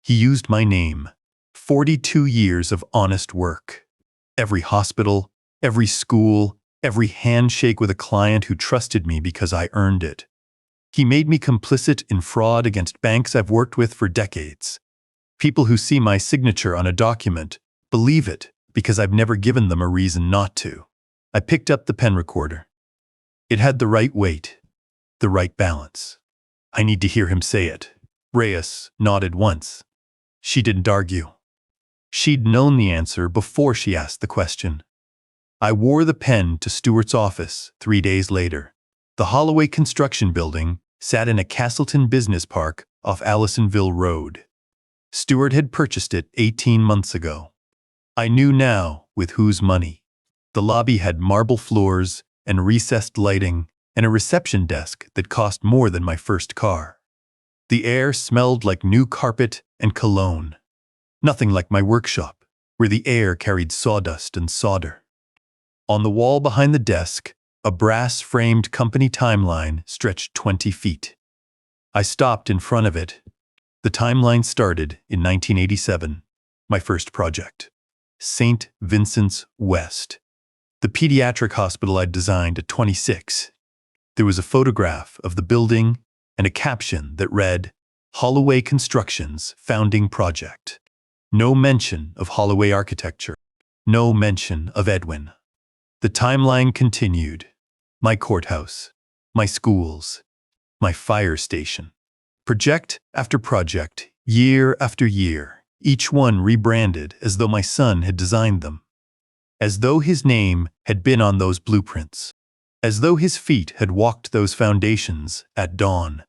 He used my name. 42 years of honest work. Every hospital, every school, every handshake with a client who trusted me because I earned it. He made me complicit in fraud against banks I've worked with for decades. People who see my signature on a document believe it because I've never given them a reason not to. I picked up the pen recorder. It had the right weight, the right balance. I need to hear him say it. Reyes nodded once. She didn't argue. She'd known the answer before she asked the question. I wore the pen to Stuart's office 3 days later. The Holloway construction building sat in a Castleton business park off Allisonville Road. Stuart had purchased it 18 months ago. I knew now with whose money. The lobby had marble floors and recessed lighting and a reception desk that cost more than my first car. The air smelled like new carpet and cologne. Nothing like my workshop, where the air carried sawdust and solder. On the wall behind the desk, a brass-framed company timeline stretched 20 feet. I stopped in front of it. The timeline started in 1987, my first project. St. Vincent's West, the pediatric hospital I'd designed at 26. There was a photograph of the building and a caption that read, Holloway Construction's Founding Project. No mention of Holloway architecture. No mention of Edwin. The timeline continued. My courthouse, my schools, my fire station. Project after project, year after year, each one rebranded as though my son had designed them. As though his name had been on those blueprints. As though his feet had walked those foundations at dawn.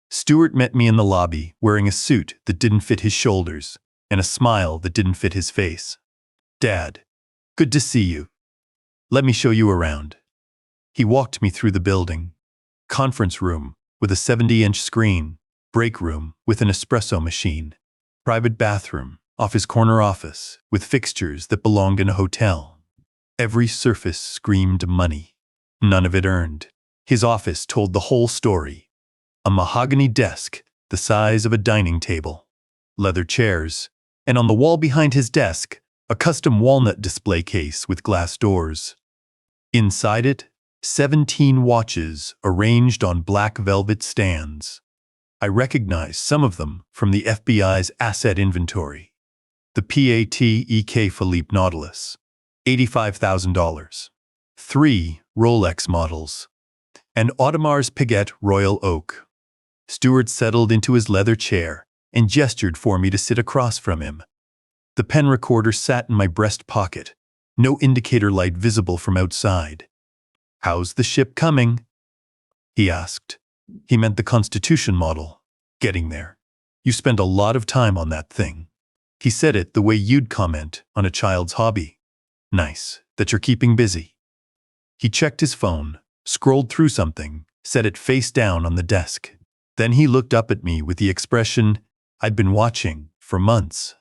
Stuart met me in the lobby wearing a suit that didn't fit his shoulders and a smile that didn't fit his face. Dad, good to see you. Let me show you around. He walked me through the building. Conference room with a 70-inch screen, break room with an espresso machine, private bathroom off his corner office with fixtures that belonged in a hotel. Every surface screamed money. None of it earned. His office told the whole story. A mahogany desk the size of a dining table, leather chairs, and on the wall behind his desk, a custom walnut display case with glass doors. Inside it, 17 watches arranged on black velvet stands. I recognized some of them from the FBI's asset inventory. The Patek Philippe Nautilus, $85,000. 3 Rolex models. And Audemars Piguet Royal Oak. Stuart settled into his leather chair and gestured for me to sit across from him. The pen recorder sat in my breast pocket, no indicator light visible from outside. How's the ship coming? He asked. He meant the Constitution model. Getting there. You spend a lot of time on that thing. He said it the way you'd comment on a child's hobby. Nice that you're keeping busy. He checked his phone, scrolled through something, set it face down on the desk. Then he looked up at me with the expression I'd been watching for months.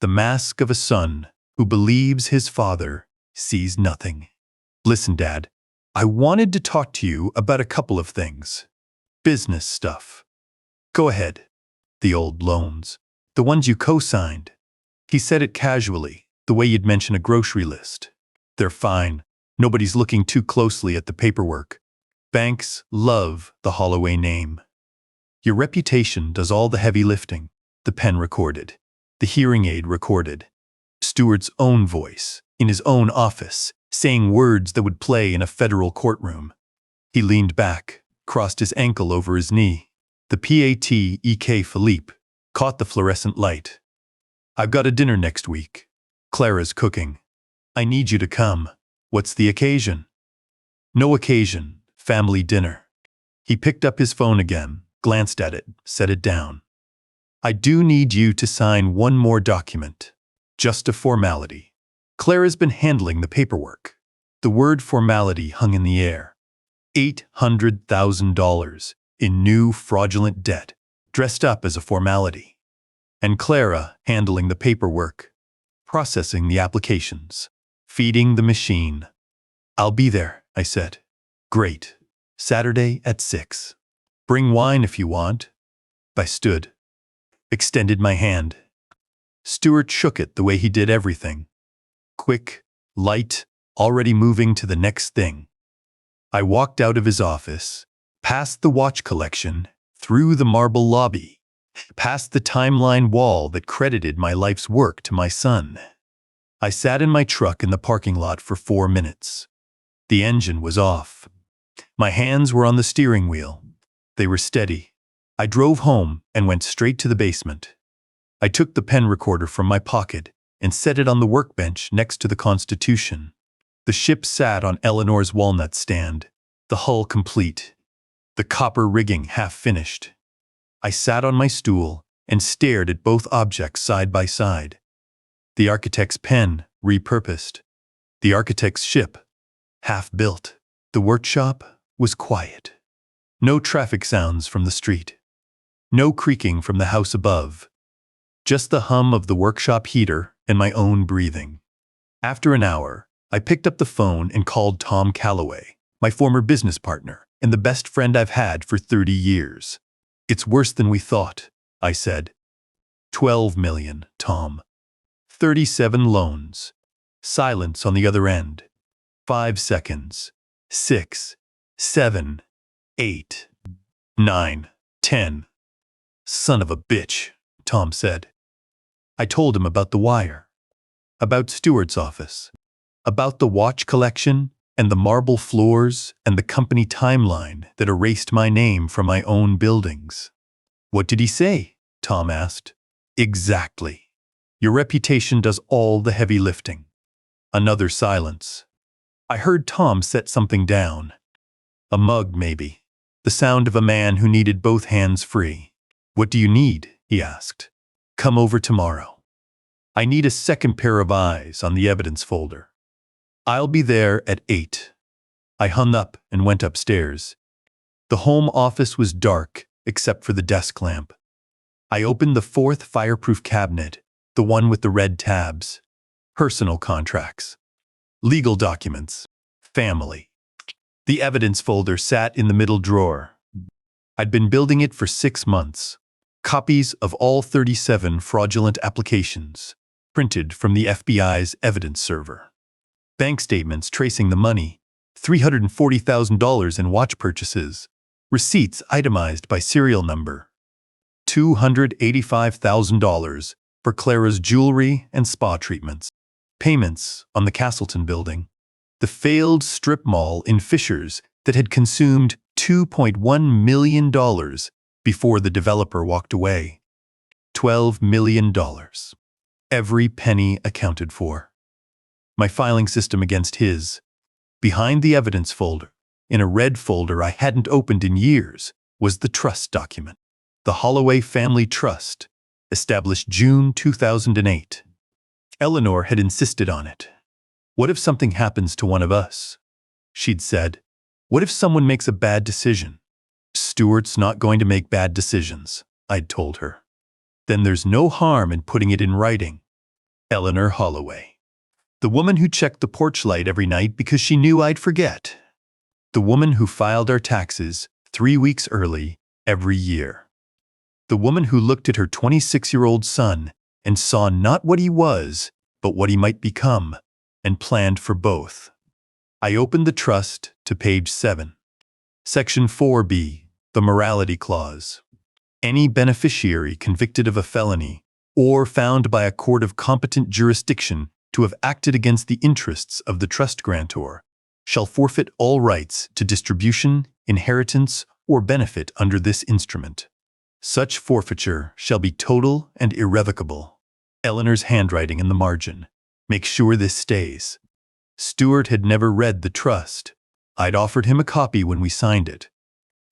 The mask of a son who believes his father sees nothing. Listen, Dad, I wanted to talk to you about a couple of things. Business stuff. Go ahead. The old loans. The ones you co-signed. He said it casually, the way you'd mention a grocery list. They're fine. Nobody's looking too closely at the paperwork. Banks love the Holloway name. Your reputation does all the heavy lifting. The pen recorded. The hearing aid recorded. Stuart's own voice, in his own office, saying words that would play in a federal courtroom. He leaned back, crossed his ankle over his knee. The PATEK Philippe caught the fluorescent light. I've got a dinner next week. Clara's cooking. I need you to come. What's the occasion? No occasion. Family dinner. He picked up his phone again, glanced at it, set it down. I do need you to sign one more document. Just a formality. Clara's been handling the paperwork. The word formality hung in the air. $800,000 in new fraudulent debt, dressed up as a formality. And Clara handling the paperwork, processing the applications, feeding the machine. I'll be there, I said. Great. Saturday at 6. Bring wine if you want. I stood, extended my hand. Stuart shook it the way he did everything. Quick, light, already moving to the next thing. I walked out of his office, past the watch collection, through the marble lobby, past the timeline wall that credited my life's work to my son. I sat in my truck in the parking lot for 4 minutes. The engine was off. My hands were on the steering wheel. They were steady. I drove home and went straight to the basement. I took the pen recorder from my pocket and set it on the workbench next to the Constitution. The ship sat on Eleanor's walnut stand, the hull complete, the copper rigging half finished. I sat on my stool and stared at both objects side by side. The architect's pen, repurposed. The architect's ship, half built. The workshop was quiet. No traffic sounds from the street. No creaking from the house above. Just the hum of the workshop heater and my own breathing. After an hour, I picked up the phone and called Tom Calloway, my former business partner and the best friend I've had for 30 years. It's worse than we thought, I said. 12 million, Tom. 37 loans. Silence on the other end. 5 seconds. 6, 7, 8, 9, 10. Son of a bitch, Tom said. I told him about the wire, about Stuart's office, about the watch collection and the marble floors and the company timeline that erased my name from my own buildings. What did he say? Tom asked. Exactly. Your reputation does all the heavy lifting. Another silence. I heard Tom set something down. A mug, maybe. The sound of a man who needed both hands free. What do you need? He asked. Come over tomorrow. I need a second pair of eyes on the evidence folder. I'll be there at 8. I hung up and went upstairs. The home office was dark except for the desk lamp. I opened the 4th fireproof cabinet, the one with the red tabs. Personal contracts. Legal documents. Family. The evidence folder sat in the middle drawer. I'd been building it for 6 months. Copies of all 37 fraudulent applications, printed from the FBI's evidence server. Bank statements tracing the money, $340,000 in watch purchases, receipts itemized by serial number, $285,000 for Clara's jewelry and spa treatments, payments on the Castleton building, the failed strip mall in Fishers that had consumed $2.1 million before the developer walked away. $12 million. Every penny accounted for. My filing system against his. Behind the evidence folder, in a red folder I hadn't opened in years, was the trust document. The Holloway Family Trust, established June 2008. Eleanor had insisted on it. What if something happens to one of us? She'd said. What if someone makes a bad decision? Stuart's not going to make bad decisions, I'd told her. Then there's no harm in putting it in writing. Edwin Holloway. The woman who checked the porch light every night because she knew I'd forget. The woman who filed our taxes 3 weeks early every year. The woman who looked at her 26-year-old son and saw not what he was, but what he might become, and planned for both. I opened the trust to page 7. Section 4B, the morality clause. Any beneficiary convicted of a felony or found by a court of competent jurisdiction to have acted against the interests of the trust grantor shall forfeit all rights to distribution, inheritance, or benefit under this instrument. Such forfeiture shall be total and irrevocable. Eleanor's handwriting in the margin. Make sure this stays. Stuart had never read the trust. I'd offered him a copy when we signed it.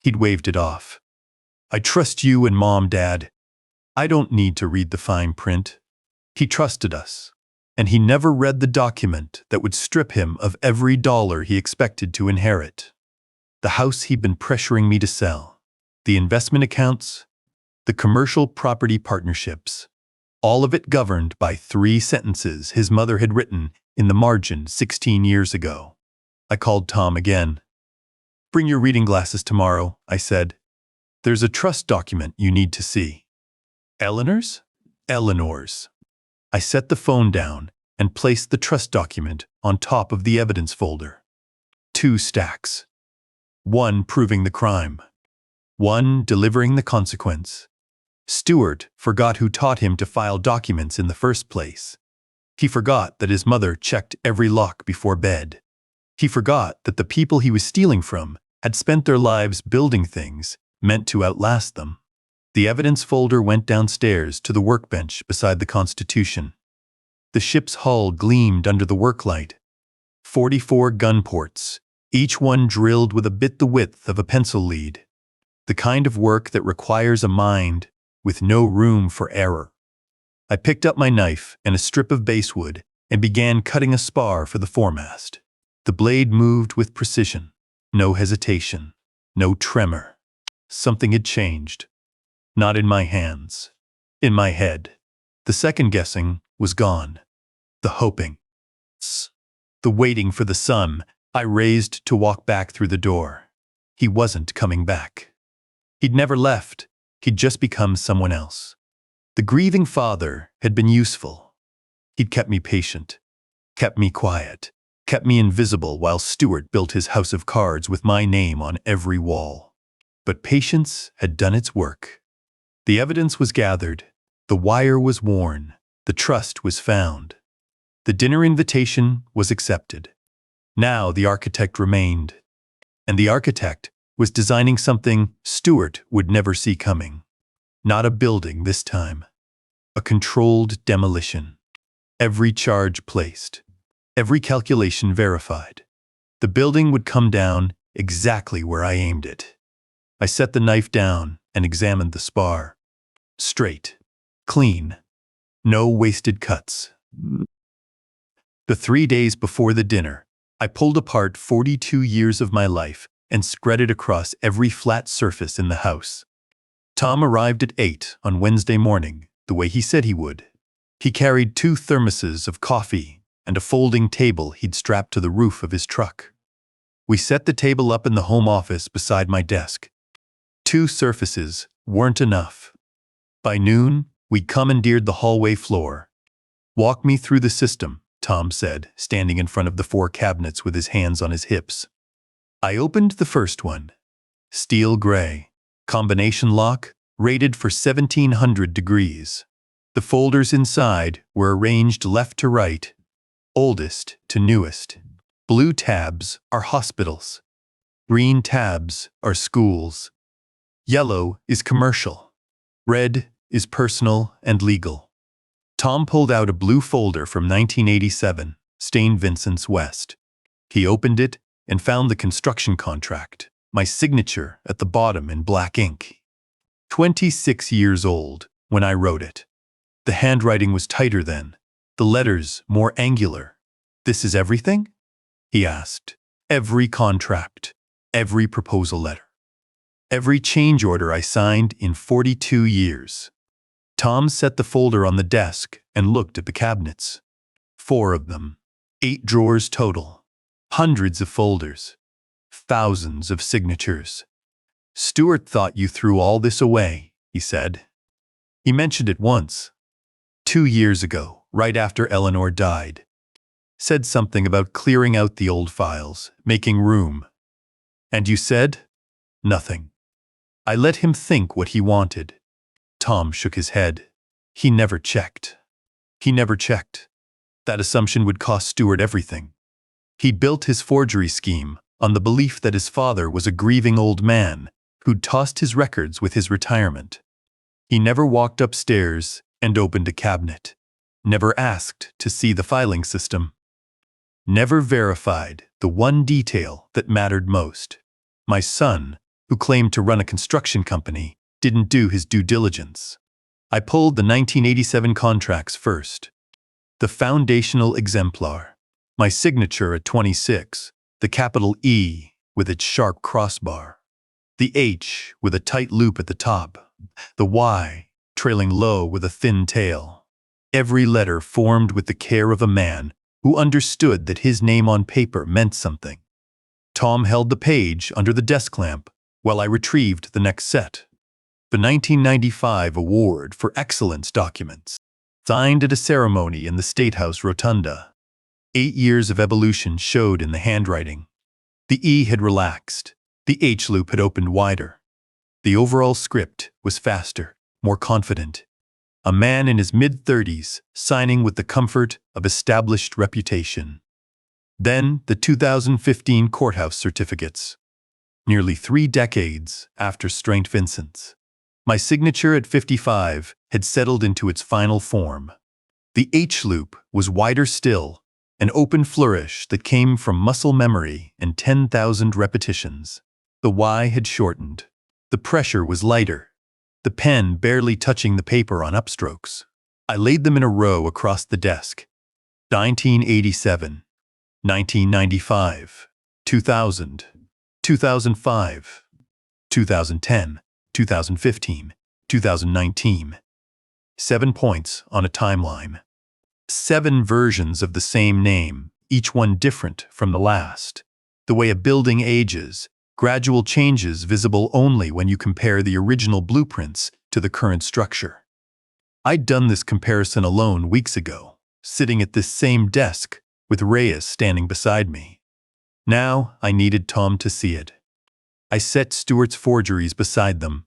He'd waved it off. I trust you and Mom, Dad. I don't need to read the fine print. He trusted us, and he never read the document that would strip him of every dollar he expected to inherit. The house he'd been pressuring me to sell, the investment accounts, the commercial property partnerships, all of it governed by 3 sentences his mother had written in the margin 16 years ago. I called Tom again. Bring your reading glasses tomorrow, I said. There's a trust document you need to see. Eleanor's? Eleanor's. I set the phone down and placed the trust document on top of the evidence folder. 2 stacks. 1 proving the crime. 1 delivering the consequence. Stuart forgot who taught him to file documents in the first place. He forgot that his mother checked every lock before bed. He forgot that the people he was stealing from had spent their lives building things meant to outlast them. The evidence folder went downstairs to the workbench beside the Constitution. The ship's hull gleamed under the worklight. 44 gun ports, each one drilled with a bit the width of a pencil lead. The kind of work that requires a mind with no room for error. I picked up my knife and a strip of basswood and began cutting a spar for the foremast. The blade moved with precision, no hesitation, no tremor. Something had changed. Not in my hands, in my head. The second guessing was gone. The hoping. The waiting for the sun I raised to walk back through the door. He wasn't coming back. He'd never left. He'd just become someone else. The grieving father had been useful. He'd kept me patient, kept me quiet, kept me invisible while Stuart built his house of cards with my name on every wall. But patience had done its work. The evidence was gathered, the wire was worn, the trust was found. The dinner invitation was accepted. Now the architect remained. And the architect was designing something Stuart would never see coming. Not a building this time. A controlled demolition. Every charge placed. Every calculation verified. The building would come down exactly where I aimed it. I set the knife down and examined the spar. Straight. Clean. No wasted cuts. The 3 days before the dinner, I pulled apart 42 years of my life and spread it across every flat surface in the house. Tom arrived at 8 on Wednesday morning, the way he said he would. He carried 2 thermoses of coffee and a folding table he'd strapped to the roof of his truck. We set the table up in the home office beside my desk. 2 surfaces weren't enough. By noon, we commandeered the hallway floor. Walk me through the system, Tom said, standing in front of the 4 cabinets with his hands on his hips. I opened the first one. Steel gray. Combination lock, rated for 1700 degrees. The folders inside were arranged left to right, oldest to newest. Blue tabs are hospitals. Green tabs are schools. Yellow is commercial. Red is personal and legal. Tom pulled out a blue folder from 1987, stained Vincent's West. He opened it and found the construction contract, my signature at the bottom in black ink. 26 years old when I wrote it. The handwriting was tighter then, the letters more angular. This is everything? He asked. Every contract, every proposal letter, every change order I signed in 42 years. Tom set the folder on the desk and looked at the cabinets. 4 of them, 8 drawers total, hundreds of folders, thousands of signatures. Stuart thought you threw all this away, he said. He mentioned it once, 2 years ago, right after Eleanor died. Said something about clearing out the old files, making room. And you said? Nothing. I let him think what he wanted. Tom shook his head. He never checked. He never checked. That assumption would cost Stuart everything. He built his forgery scheme on the belief that his father was a grieving old man who'd tossed his records with his retirement. He never walked upstairs and opened a cabinet, never asked to see the filing system, never verified the one detail that mattered most. My son, who claimed to run a construction company, didn't do his due diligence. I pulled the 1987 contracts first. The foundational exemplar, my signature at 26, the capital E with its sharp crossbar, the H with a tight loop at the top, the Y trailing low with a thin tail. Every letter formed with the care of a man who understood that his name on paper meant something. Tom held the page under the desk lamp while I retrieved the next set. The 1995 Award for Excellence documents, signed at a ceremony in the State House Rotunda. 8 years of evolution showed in the handwriting. The E had relaxed. The H loop had opened wider. The overall script was faster, more confident. A man in his mid-30s signing with the comfort of established reputation. Then the 2015 courthouse certificates. Nearly 3 decades after St. Vincent's. My signature at 55 had settled into its final form. The H loop was wider still, an open flourish that came from muscle memory and 10,000 repetitions. The Y had shortened. The pressure was lighter, the pen barely touching the paper on upstrokes. I laid them in a row across the desk. 1987, 1995, 2000, 2005, 2010, 2015, 2019. 7 points on a timeline. 7 versions of the same name, each one different from the last. The way a building ages, gradual changes visible only when you compare the original blueprints to the current structure. I'd done this comparison alone weeks ago, sitting at this same desk with Reyes standing beside me. Now I needed Tom to see it. I set Stuart's forgeries beside them.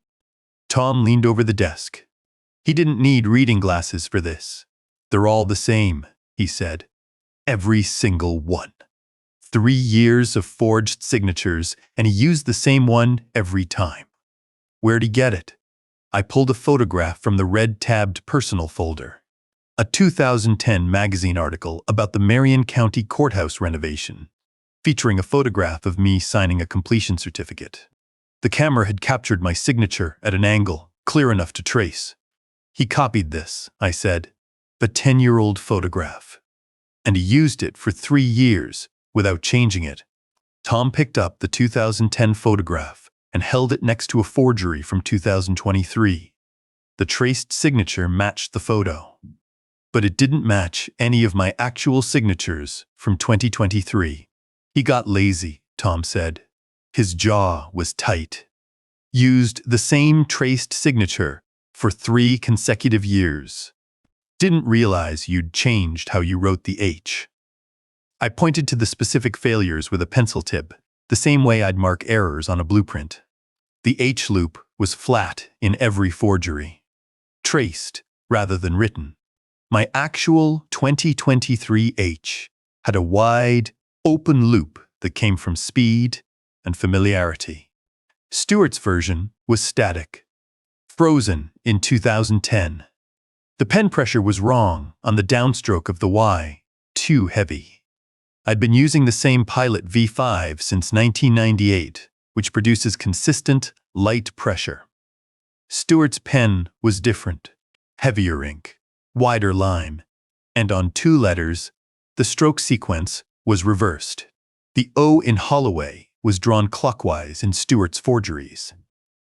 Tom leaned over the desk. He didn't need reading glasses for this. They're all the same, he said. Every single one. 3 years of forged signatures, and he used the same one every time. Where'd he get it? I pulled a photograph from the red-tabbed personal folder. A 2010 magazine article about the Marion County Courthouse renovation, featuring a photograph of me signing a completion certificate. The camera had captured my signature at an angle, clear enough to trace. He copied this, I said, a 10-year-old photograph. And he used it for 3 years, without changing it. Tom picked up the 2010 photograph and held it next to a forgery from 2023. The traced signature matched the photo. But it didn't match any of my actual signatures from 2023. He got lazy, Tom said. His jaw was tight. Used the same traced signature for 3 consecutive years. Didn't realize you'd changed how you wrote the H. I pointed to the specific failures with a pencil tip, the same way I'd mark errors on a blueprint. The H loop was flat in every forgery. Traced rather than written. My actual 2023 H had a wide, open loop that came from speed and familiarity. Stuart's version was static. Frozen in 2010. The pen pressure was wrong on the downstroke of the Y, too heavy. I'd been using the same Pilot V5 since 1998, which produces consistent, light pressure. Stuart's pen was different, heavier ink, wider line, and on 2 letters, the stroke sequence was reversed. The O in Holloway was drawn clockwise in Stuart's forgeries.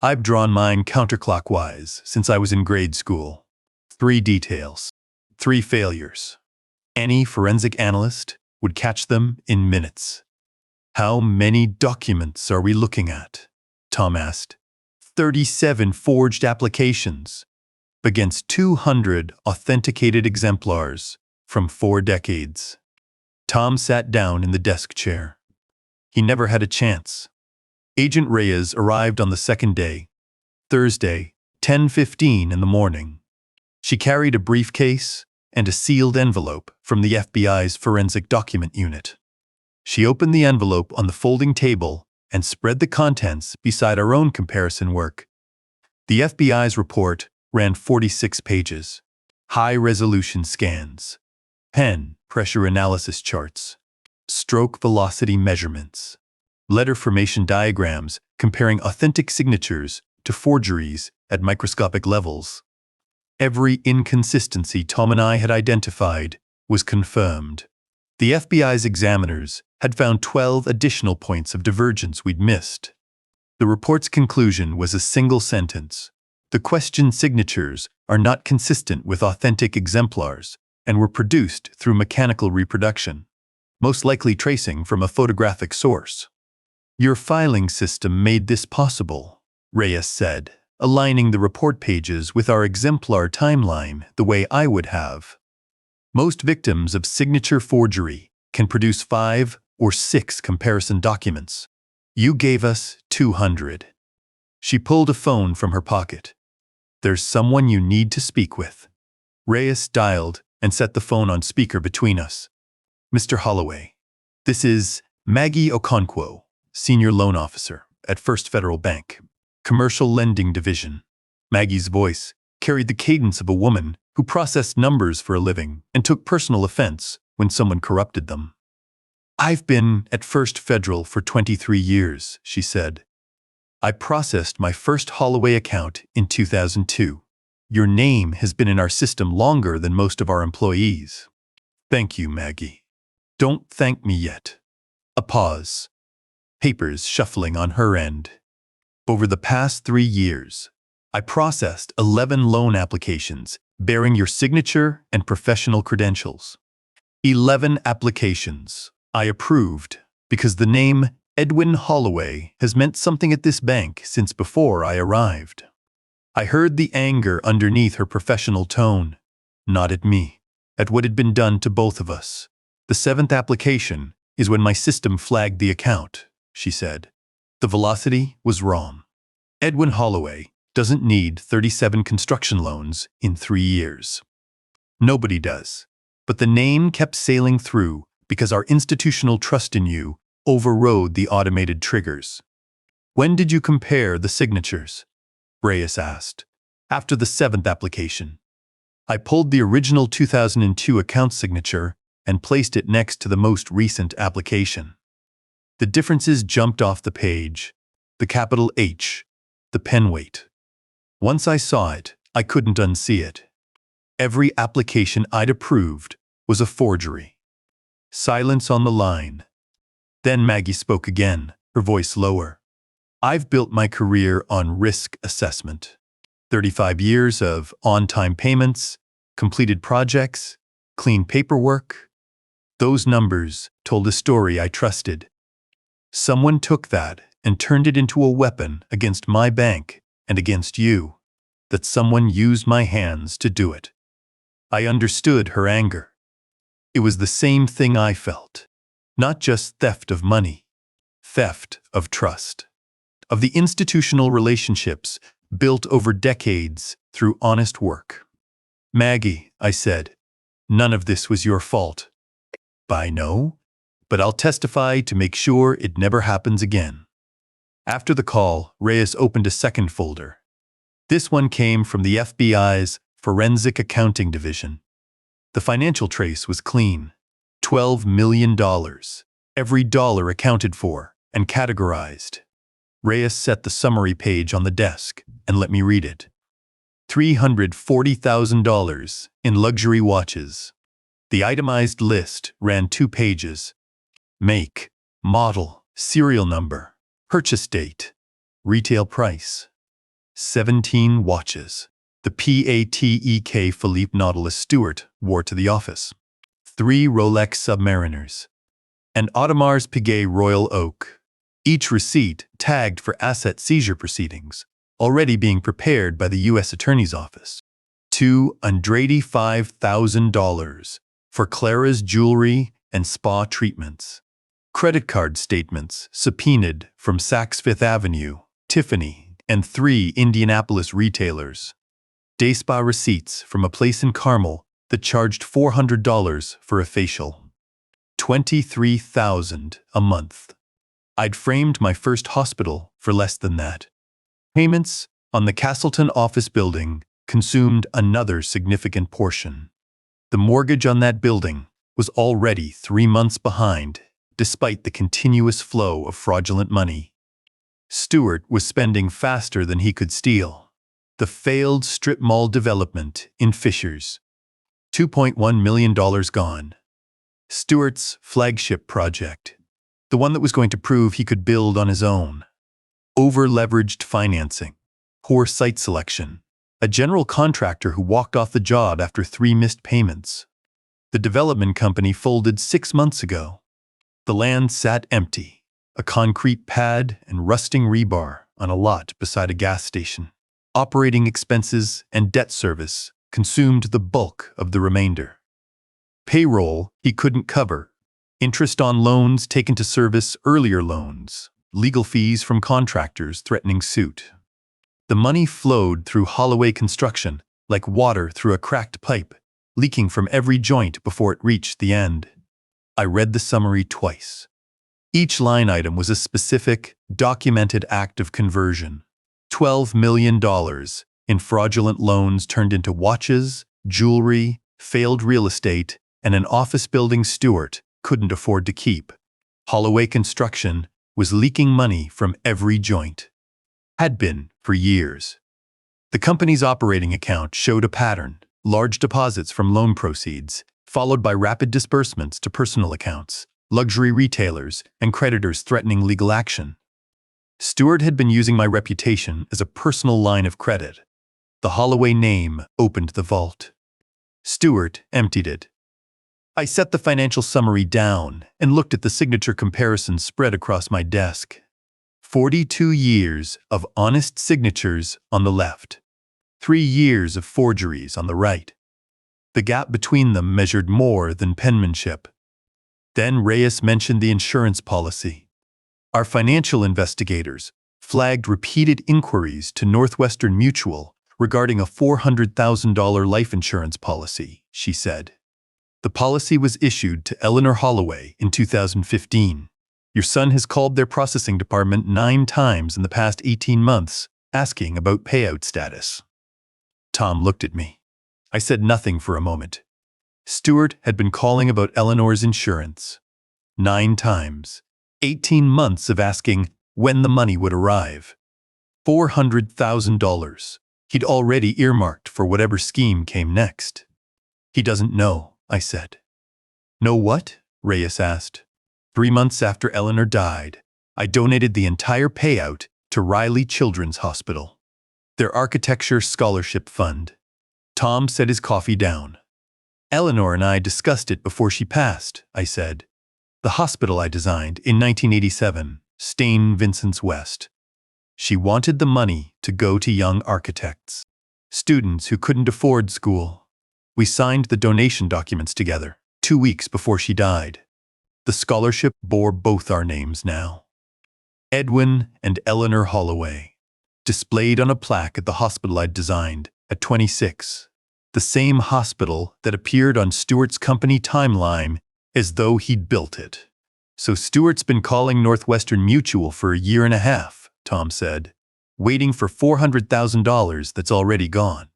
I've drawn mine counterclockwise since I was in grade school. 3 details, 3 failures. Any forensic analyst would catch them in minutes. How many documents are we looking at? Tom asked. 37 forged applications against 200 authenticated exemplars from 4 decades. Tom sat down in the desk chair. He never had a chance. Agent Reyes arrived on the second day, Thursday, 10:15 in the morning. She carried a briefcase and a sealed envelope from the FBI's Forensic Document Unit. She opened the envelope on the folding table and spread the contents beside our own comparison work. The FBI's report ran 46 pages, high-resolution scans, pen pressure analysis charts, stroke velocity measurements, letter formation diagrams comparing authentic signatures to forgeries at microscopic levels. Every inconsistency Tom and I had identified was confirmed. The FBI's examiners had found 12 additional points of divergence we'd missed. The report's conclusion was a single sentence. The questioned signatures are not consistent with authentic exemplars and were produced through mechanical reproduction, most likely tracing from a photographic source. Your filing system made this possible, Reyes said, aligning the report pages with our exemplar timeline the way I would have. Most victims of signature forgery can produce 5 or 6 comparison documents. You gave us 200. She pulled a phone from her pocket. There's someone you need to speak with. Reyes dialed and set the phone on speaker between us. Mr. Holloway, this is Maggie Okonkwo, Senior Loan Officer at First Federal Bank, Commercial Lending Division. Maggie's voice carried the cadence of a woman who processed numbers for a living and took personal offense when someone corrupted them. I've been at First Federal for 23 years, she said. I processed my first Holloway account in 2002. Your name has been in our system longer than most of our employees. Thank you, Maggie. Don't thank me yet. A pause. Papers shuffling on her end. Over the past 3 years, I processed 11 loan applications bearing your signature and professional credentials. 11 applications I approved because the name Edwin Holloway has meant something at this bank since before I arrived. I heard the anger underneath her professional tone, not at me, at what had been done to both of us. The 7th application is when my system flagged the account, she said. The velocity was wrong. Edwin Holloway doesn't need 37 construction loans in 3 years. Nobody does. But the name kept sailing through because our institutional trust in you overrode the automated triggers. When did you compare the signatures? Reyes asked. After the 7th application. I pulled the original 2002 account signature and placed it next to the most recent application. The differences jumped off the page. The capital H, the pen weight. Once I saw it, I couldn't unsee it. Every application I'd approved was a forgery. Silence on the line. Then Maggie spoke again, her voice lower. I've built my career on risk assessment. 35 years of on-time payments, completed projects, clean paperwork. Those numbers told a story I trusted. Someone took that and turned it into a weapon against my bank and against you. That someone used my hands to do it. I understood her anger. It was the same thing I felt. Not just theft of money, theft of trust, of the institutional relationships built over decades through honest work. Maggie, I said, none of this was your fault. I know, but I'll testify to make sure it never happens again. After the call, Reyes opened a second folder. This one came from the FBI's Forensic Accounting Division. The financial trace was clean. $12 million. Every dollar accounted for and categorized. Reyes set the summary page on the desk and let me read it. $340,000 in luxury watches. The itemized list ran 2 pages. Make, model, serial number, purchase date, retail price. 17 watches. The Patek Philippe Nautilus Stuart wore to the office. 3 Rolex Submariners. And Audemars Piguet Royal Oak. Each receipt tagged for asset seizure proceedings, already being prepared by the U.S. Attorney's Office. $285,000 for Clara's jewelry and spa treatments. Credit card statements subpoenaed from Saks Fifth Avenue, Tiffany, and 3 Indianapolis retailers. Day spa receipts from a place in Carmel that charged $400 for a facial. $23,000 a month. I'd framed my first hospital for less than that. Payments on the Castleton office building consumed another significant portion. The mortgage on that building was already 3 months behind, despite the continuous flow of fraudulent money. Stuart was spending faster than he could steal. The failed strip mall development in Fishers. $2.1 million gone. Stuart's flagship project, the one that was going to prove he could build on his own. Over-leveraged financing, poor site selection, a general contractor who walked off the job after 3 missed payments. The development company folded 6 months ago. The land sat empty, a concrete pad and rusting rebar on a lot beside a gas station. Operating expenses and debt service consumed the bulk of the remainder. Payroll he couldn't cover, interest on loans taken to service earlier loans, legal fees from contractors threatening suit. The money flowed through Holloway construction like water through a cracked pipe, leaking from every joint before it reached the end. I read the summary twice. Each line item was a specific, documented act of conversion. $12 million in fraudulent loans turned into watches, jewelry, failed real estate, and an office building Stuart couldn't afford to keep. Holloway Construction was leaking money from every joint. Had been for years. The company's operating account showed a pattern: large deposits from loan proceeds, followed by rapid disbursements to personal accounts, luxury retailers, and creditors threatening legal action. Stuart had been using my reputation as a personal line of credit. The Holloway name opened the vault. Stuart emptied it. I set the financial summary down and looked at the signature comparisons spread across my desk. 42 years of honest signatures on the left. 3 years of forgeries on the right. The gap between them measured more than penmanship. Then Reyes mentioned the insurance policy. Our financial investigators flagged repeated inquiries to Northwestern Mutual regarding a $400,000 life insurance policy, she said. The policy was issued to Eleanor Holloway in 2015. Your son has called their processing department 9 times in the past 18 months, asking about payout status. Tom looked at me. I said nothing for a moment. Stuart had been calling about Eleanor's insurance. 9 times. 18 months of asking when the money would arrive. $400,000. He'd already earmarked for whatever scheme came next. He doesn't know, I said. Know what? Reyes asked. 3 months after Eleanor died, I donated the entire payout to Riley Children's Hospital, their architecture scholarship fund. Tom set his coffee down. Eleanor and I discussed it before she passed, I said. The hospital I designed in 1987, St. Vincent's West. She wanted the money to go to young architects, students who couldn't afford school. We signed the donation documents together 2 weeks before she died. The scholarship bore both our names now. Edwin and Eleanor Holloway, displayed on a plaque at the hospital I'd designed at 26, the same hospital that appeared on Stuart's company timeline as though he'd built it. So Stuart's been calling Northwestern Mutual for a year and a half, Tom said, waiting for $400,000 that's already gone.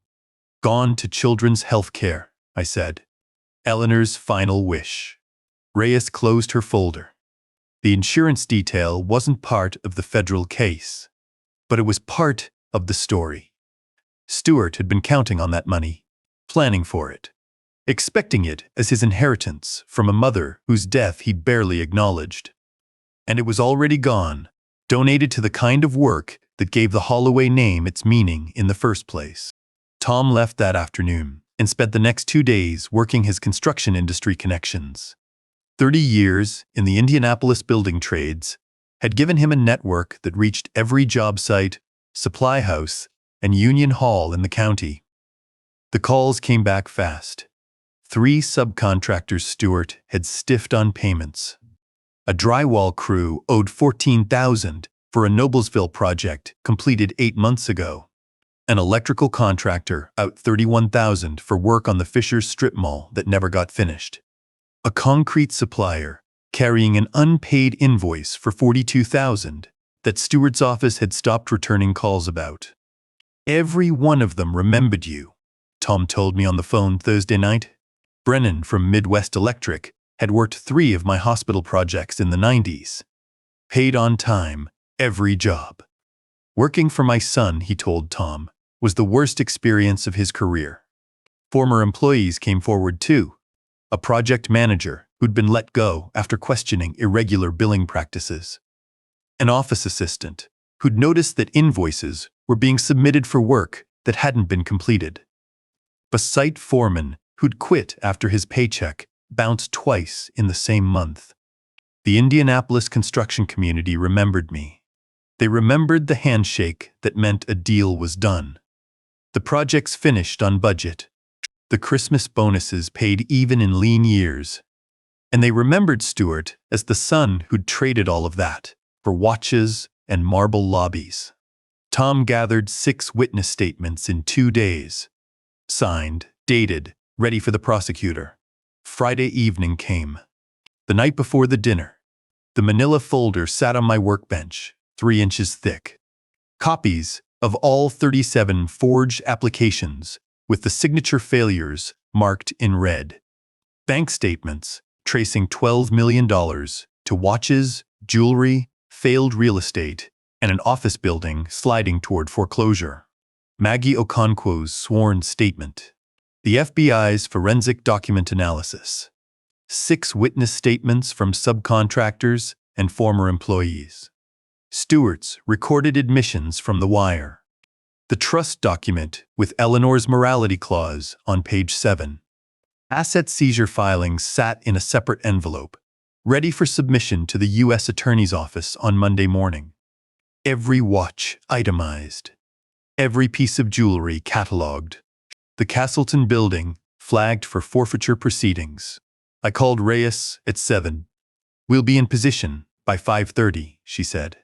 Gone to children's health care, I said. Eleanor's final wish. Reyes closed her folder. The insurance detail wasn't part of the federal case, but it was part of the story. Stuart had been counting on that money, planning for it, expecting it as his inheritance from a mother whose death he barely acknowledged. And it was already gone, donated to the kind of work that gave the Holloway name its meaning in the first place. Tom left that afternoon and spent the next 2 days working his construction industry connections. 30 years in the Indianapolis building trades had given him a network that reached every job site, supply house, and union hall in the county. The calls came back fast. 3 subcontractors Stuart had stiffed on payments. A drywall crew owed $14,000 for a Noblesville project completed 8 months ago. An electrical contractor out $31,000 for work on the Fisher's strip mall that never got finished. A concrete supplier carrying an unpaid invoice for $42,000 that Stuart's office had stopped returning calls about. Every one of them remembered you, Tom told me on the phone Thursday night. Brennan from Midwest Electric had worked 3 of my hospital projects in the 90s. Paid on time, every job. Working for my son, he told Tom, was the worst experience of his career. Former employees came forward too. A project manager who'd been let go after questioning irregular billing practices. An office assistant who'd noticed that invoices were being submitted for work that hadn't been completed. A site foreman who'd quit after his paycheck bounced twice in the same month. The Indianapolis construction community remembered me. They remembered the handshake that meant a deal was done. The projects finished on budget. The Christmas bonuses paid even in lean years. And they remembered Stuart as the son who'd traded all of that for watches and marble lobbies. Tom gathered 6 witness statements in 2 days. Signed, dated, ready for the prosecutor. Friday evening came. The night before the dinner. The manila folder sat on my workbench, 3 inches thick. Copies of all 37 forged applications with the signature failures marked in red. Bank statements tracing $12 million to watches, jewelry, failed real estate, and an office building sliding toward foreclosure. Maggie Okonkwo's sworn statement. The FBI's forensic document analysis. 6 witness statements from subcontractors and former employees. Stuart's recorded admissions from the wire. The trust document with Eleanor's morality clause on page 7. Asset seizure filings sat in a separate envelope, ready for submission to the U.S. Attorney's Office on Monday morning. Every watch itemized. Every piece of jewelry cataloged. The Castleton building flagged for forfeiture proceedings. I called Reyes at 7. We'll be in position by 5:30, she said.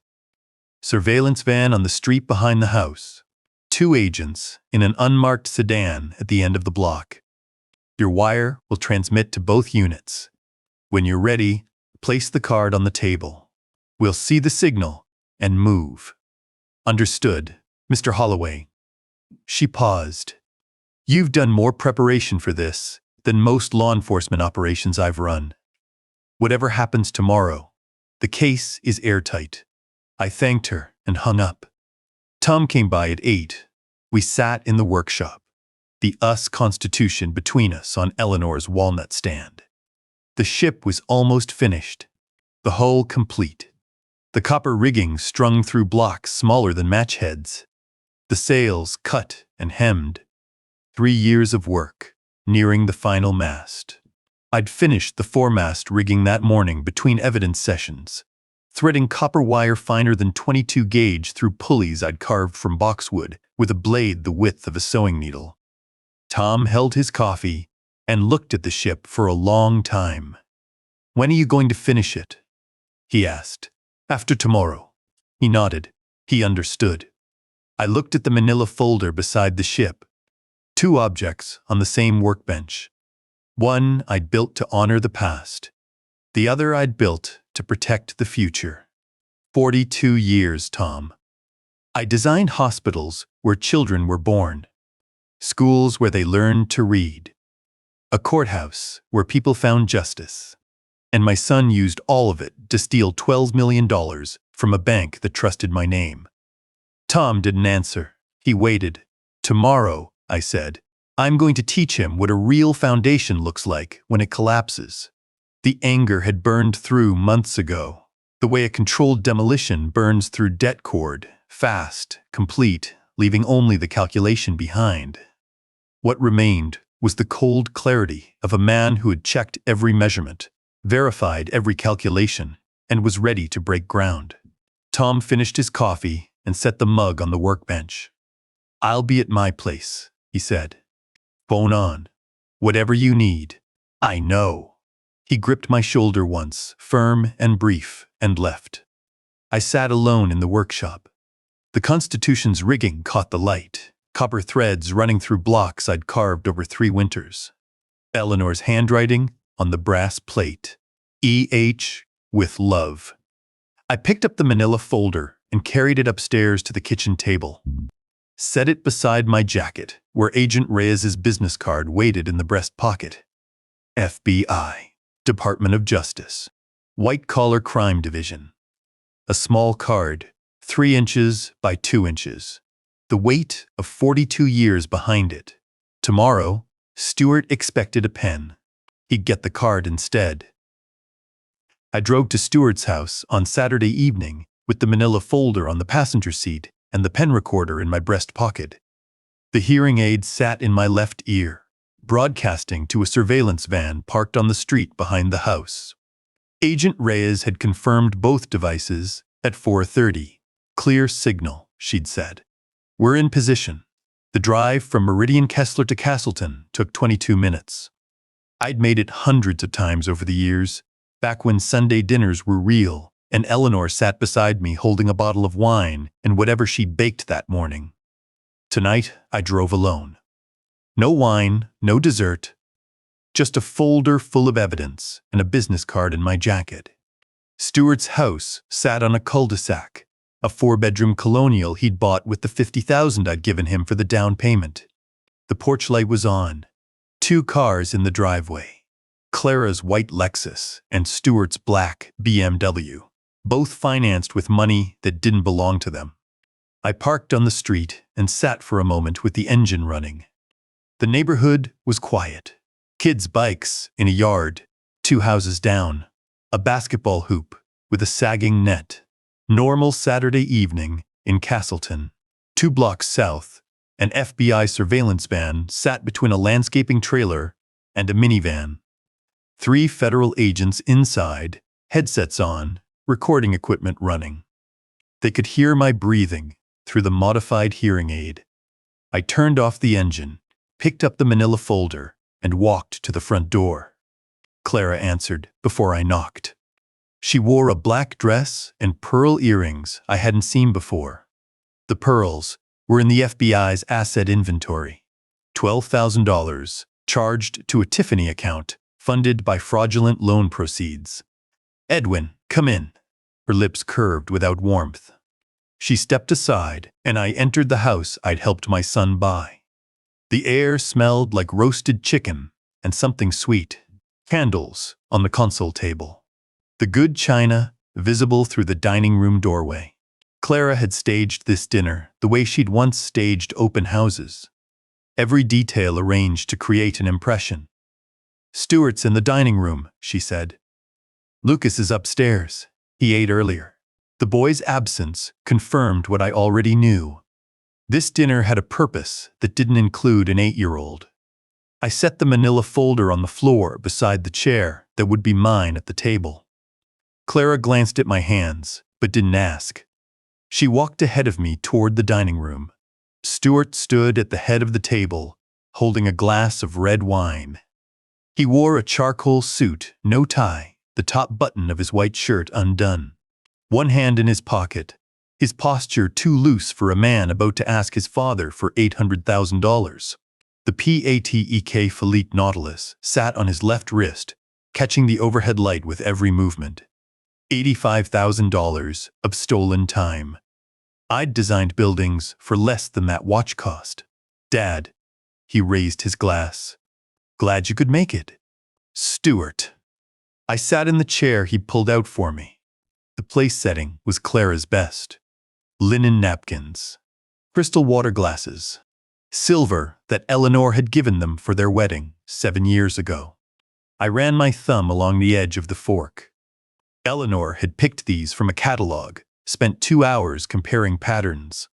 Surveillance van on the street behind the house. 2 agents in an unmarked sedan at the end of the block. Your wire will transmit to both units. When you're ready, place the card on the table. We'll see the signal and move. Understood, Mr. Holloway. She paused. You've done more preparation for this than most law enforcement operations I've run. Whatever happens tomorrow, the case is airtight. I thanked her and hung up. Tom came by at 8. We sat in the workshop, the us Constitution between us on Eleanor's walnut stand. The ship was almost finished, the hull complete. The copper rigging strung through blocks smaller than match heads. The sails cut and hemmed. 3 years of work, nearing the final mast. I'd finished the foremast rigging that morning between evidence sessions, threading copper wire finer than 22 gauge through pulleys I'd carved from boxwood with a blade the width of a sewing needle. Tom held his coffee and looked at the ship for a long time. When are you going to finish it? He asked. After tomorrow. He nodded. He understood. I looked at the manila folder beside the ship. 2 objects on the same workbench. One I'd built to honor the past. The other I'd built to protect the future. 42 years, Tom. I designed hospitals where children were born. Schools where they learned to read. A courthouse where people found justice. And my son used all of it to steal $12 million from a bank that trusted my name. Tom didn't answer. He waited. Tomorrow, I said, I'm going to teach him what a real foundation looks like when it collapses. The anger had burned through months ago. The way a controlled demolition burns through det cord, fast, complete, leaving only the calculation behind. What remained was the cold clarity of a man who had checked every measurement, verified every calculation, and was ready to break ground. Tom finished his coffee and set the mug on the workbench. "I'll be at my place," he said. "Phone on. Whatever you need. I know." He gripped my shoulder once, firm and brief, and left. I sat alone in the workshop. The Constitution's rigging caught the light, copper threads running through blocks I'd carved over 3 winters. Eleanor's handwriting on the brass plate. E.H. with love. I picked up the manila folder and carried it upstairs to the kitchen table. Set it beside my jacket, where Agent Reyes's business card waited in the breast pocket. FBI, Department of Justice, White Collar Crime Division. A small card, 3 inches by 2 inches. The weight of 42 years behind it. Tomorrow, Stuart expected a pen. He'd get the card instead. I drove to Stuart's house on Saturday evening with the manila folder on the passenger seat and the pen recorder in my breast pocket. The hearing aid sat in my left ear, broadcasting to a surveillance van parked on the street behind the house. Agent Reyes had confirmed both devices at 4:30. "Clear signal," she'd said. "We're in position." The drive from Meridian-Kessler to Castleton took 22 minutes. I'd made it hundreds of times over the years, back when Sunday dinners were real, and Eleanor sat beside me holding a bottle of wine and whatever she'd baked that morning. Tonight, I drove alone. No wine, no dessert, just a folder full of evidence and a business card in my jacket. Stuart's house sat on a cul-de-sac, a 4-bedroom colonial he'd bought with the $50,000 I'd given him for the down payment. The porch light was on. 2 cars in the driveway. Clara's white Lexus and Stuart's black BMW, both financed with money that didn't belong to them. I parked on the street and sat for a moment with the engine running. The neighborhood was quiet. Kids' bikes in a yard, 2 houses down, a basketball hoop with a sagging net. Normal Saturday evening in Castleton. 2 blocks south, an FBI surveillance van sat between a landscaping trailer and a minivan. 3 federal agents inside, headsets on, recording equipment running. They could hear my breathing through the modified hearing aid. I turned off the engine, picked up the manila folder, and walked to the front door. Clara answered before I knocked. She wore a black dress and pearl earrings I hadn't seen before. The pearls were in the FBI's asset inventory. $12,000 charged to a Tiffany account funded by fraudulent loan proceeds. "Edwin, come in." Her lips curved without warmth. She stepped aside, and I entered the house I'd helped my son buy. The air smelled like roasted chicken and something sweet. Candles on the console table. The good china visible through the dining room doorway. Clara had staged this dinner the way she'd once staged open houses. Every detail arranged to create an impression. "Stuart's in the dining room," she said. "Lucas is upstairs. He ate earlier." The boy's absence confirmed what I already knew. This dinner had a purpose that didn't include an 8-year-old. I set the manila folder on the floor beside the chair that would be mine at the table. Clara glanced at my hands, but didn't ask. She walked ahead of me toward the dining room. Stuart stood at the head of the table, holding a glass of red wine. He wore a charcoal suit, no tie, the top button of his white shirt undone. One hand in his pocket, his posture too loose for a man about to ask his father for $800,000. The Patek Philippe Nautilus sat on his left wrist, catching the overhead light with every movement. $85,000 of stolen time. I'd designed buildings for less than that watch cost. "Dad," he raised his glass. "Glad you could make it." "Stuart." I sat in the chair he pulled out for me. The place setting was Clara's best. Linen napkins, crystal water glasses, silver that Eleanor had given them for their wedding 7 years ago. I ran my thumb along the edge of the fork. Eleanor had picked these from a catalog, spent 2 hours comparing patterns.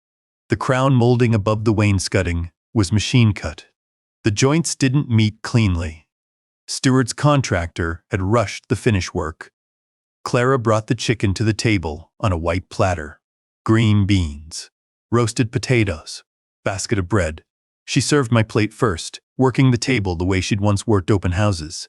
The crown molding above the wainscoting was machine cut. The joints didn't meet cleanly. Stuart's contractor had rushed the finish work. Clara brought the chicken to the table on a white platter. Green beans, roasted potatoes, basket of bread. She served my plate first, working the table the way she'd once worked open houses.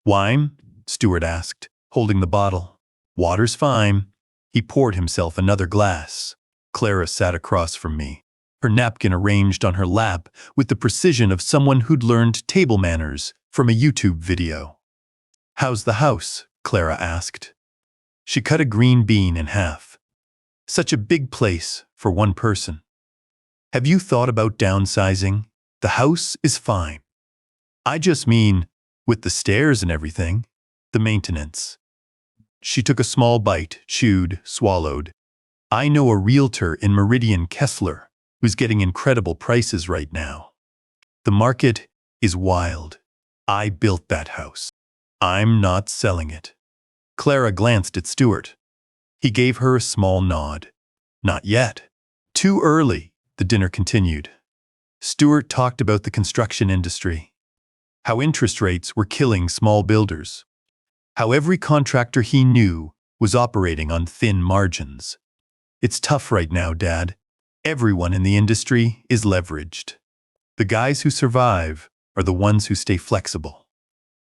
"Wine?" Stuart asked, holding the bottle. "Water's fine." He poured himself another glass. Clara sat across from me, her napkin arranged on her lap with the precision of someone who'd learned table manners from a YouTube video. "How's the house?" Clara asked. She cut a green bean in half. "Such a big place for one person." "Have you thought about downsizing? The house is fine." "I just mean, with the stairs and everything, the maintenance." She took a small bite, chewed, swallowed. "I know a realtor in Meridian-Kessler who's getting incredible prices right now. The market is wild. I built that house. I'm not selling it." Clara glanced at Stuart. He gave her a small nod. "Not yet." "Too early," the dinner continued. Stuart talked about the construction industry, how interest rates were killing small builders, how every contractor he knew was operating on thin margins. "It's tough right now, Dad. Everyone in the industry is leveraged. The guys who survive are the ones who stay flexible."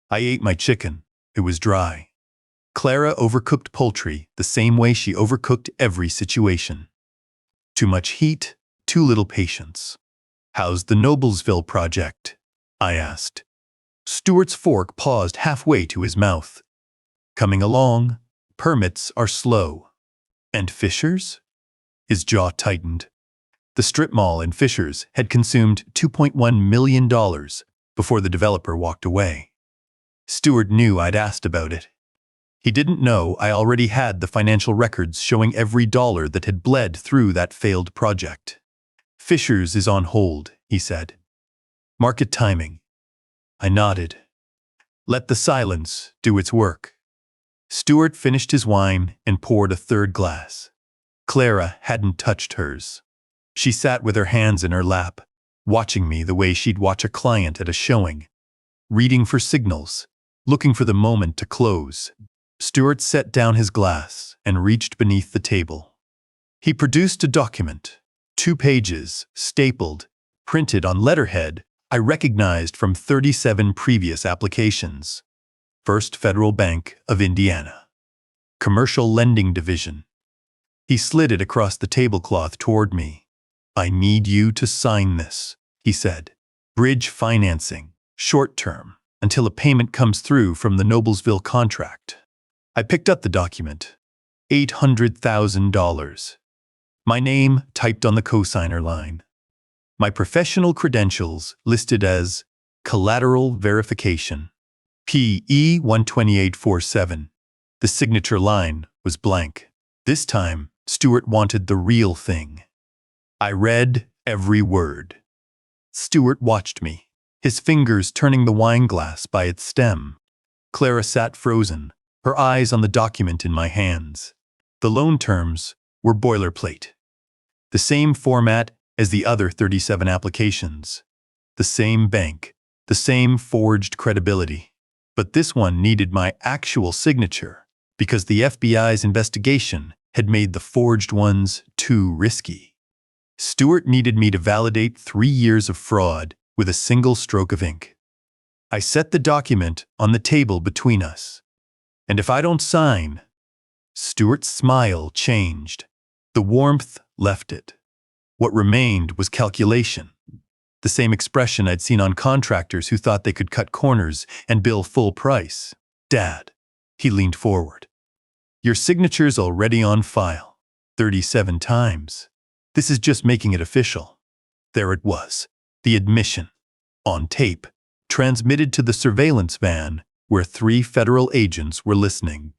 I ate my chicken. It was dry. Clara overcooked poultry the same way she overcooked every situation. Too much heat, too little patience. "How's the Noblesville project?" I asked. Stuart's fork paused halfway to his mouth. "Coming along. Permits are slow." "And Fishers?" His jaw tightened. The strip mall in Fishers had consumed $2.1 million before the developer walked away. Stuart knew I'd asked about it. He didn't know I already had the financial records showing every dollar that had bled through that failed project. "Fishers is on hold," he said. "Market timing." I nodded. Let the silence do its work. Stuart finished his wine and poured a third glass. Clara hadn't touched hers. She sat with her hands in her lap, watching me the way she'd watch a client at a showing, reading for signals, looking for the moment to close. Stuart set down his glass and reached beneath the table. He produced a document, 2 pages, stapled, printed on letterhead I recognized from 37 previous applications. First Federal Bank of Indiana. Commercial Lending Division. He slid it across the tablecloth toward me. "I need you to sign this," he said. "Bridge financing, short term, until a payment comes through from the Noblesville contract." I picked up the document. $800,000. My name typed on the cosigner line. My professional credentials listed as collateral verification. PE 12847. The signature line was blank. This time, Stuart wanted the real thing. I read every word. Stuart watched me, his fingers turning the wine glass by its stem. Clara sat frozen, her eyes on the document in my hands. The loan terms were boilerplate. The same format as the other 37 applications. The same bank, the same forged credibility. But this one needed my actual signature because the FBI's investigation had made the forged ones too risky. Stuart needed me to validate 3 years of fraud with a single stroke of ink. I set the document on the table between us. "And if I don't sign..." Stuart's smile changed. The warmth left it. What remained was calculation. The same expression I'd seen on contractors who thought they could cut corners and bill full price. "Dad," he leaned forward. "Your signature's already on file. 37 times. This is just making it official." There it was, the admission. On tape, transmitted to the surveillance van where 3 federal agents were listening.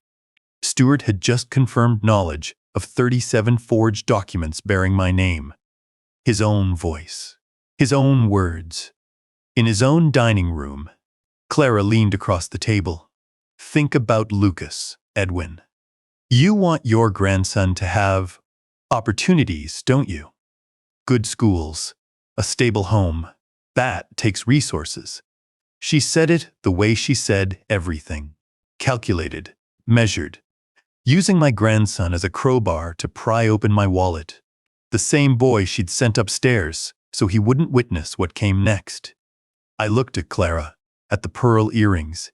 Stuart had just confirmed knowledge of 37 forged documents bearing my name. His own voice. His own words. In his own dining room. Clara leaned across the table. "Think about Lucas, Edwin. You want your grandson to have opportunities, don't you? Good schools, a stable home. That takes resources. She said it the way she said everything. Calculated, measured, using my grandson as a crowbar to pry open my wallet. The same boy she'd sent upstairs so he wouldn't witness what came next. I looked at Clara, at the pearl earrings,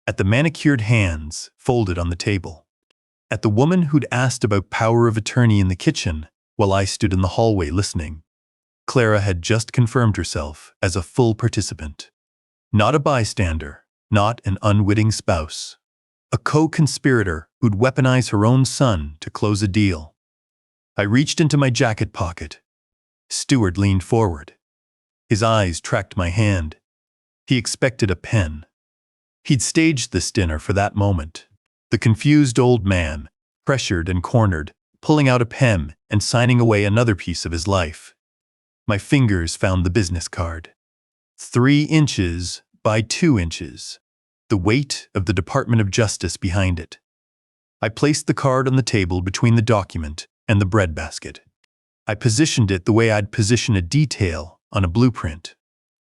at the manicured hands folded on the table, at the woman who'd asked about power of attorney in the kitchen while I stood in the hallway listening. Clara had just confirmed herself as a full participant. Not a bystander, not an unwitting spouse. A co-conspirator who'd weaponize her own son to close a deal. I reached into my jacket pocket. Stuart leaned forward. His eyes tracked my hand. He expected a pen. He'd staged this dinner for that moment. The confused old man, pressured and cornered, pulling out a pen and signing away another piece of his life. My fingers found the business card. 3 inches by 2 inches. The weight of the Department of Justice behind it. I placed the card on the table between the document and the breadbasket. I positioned it the way I'd position a detail on a blueprint.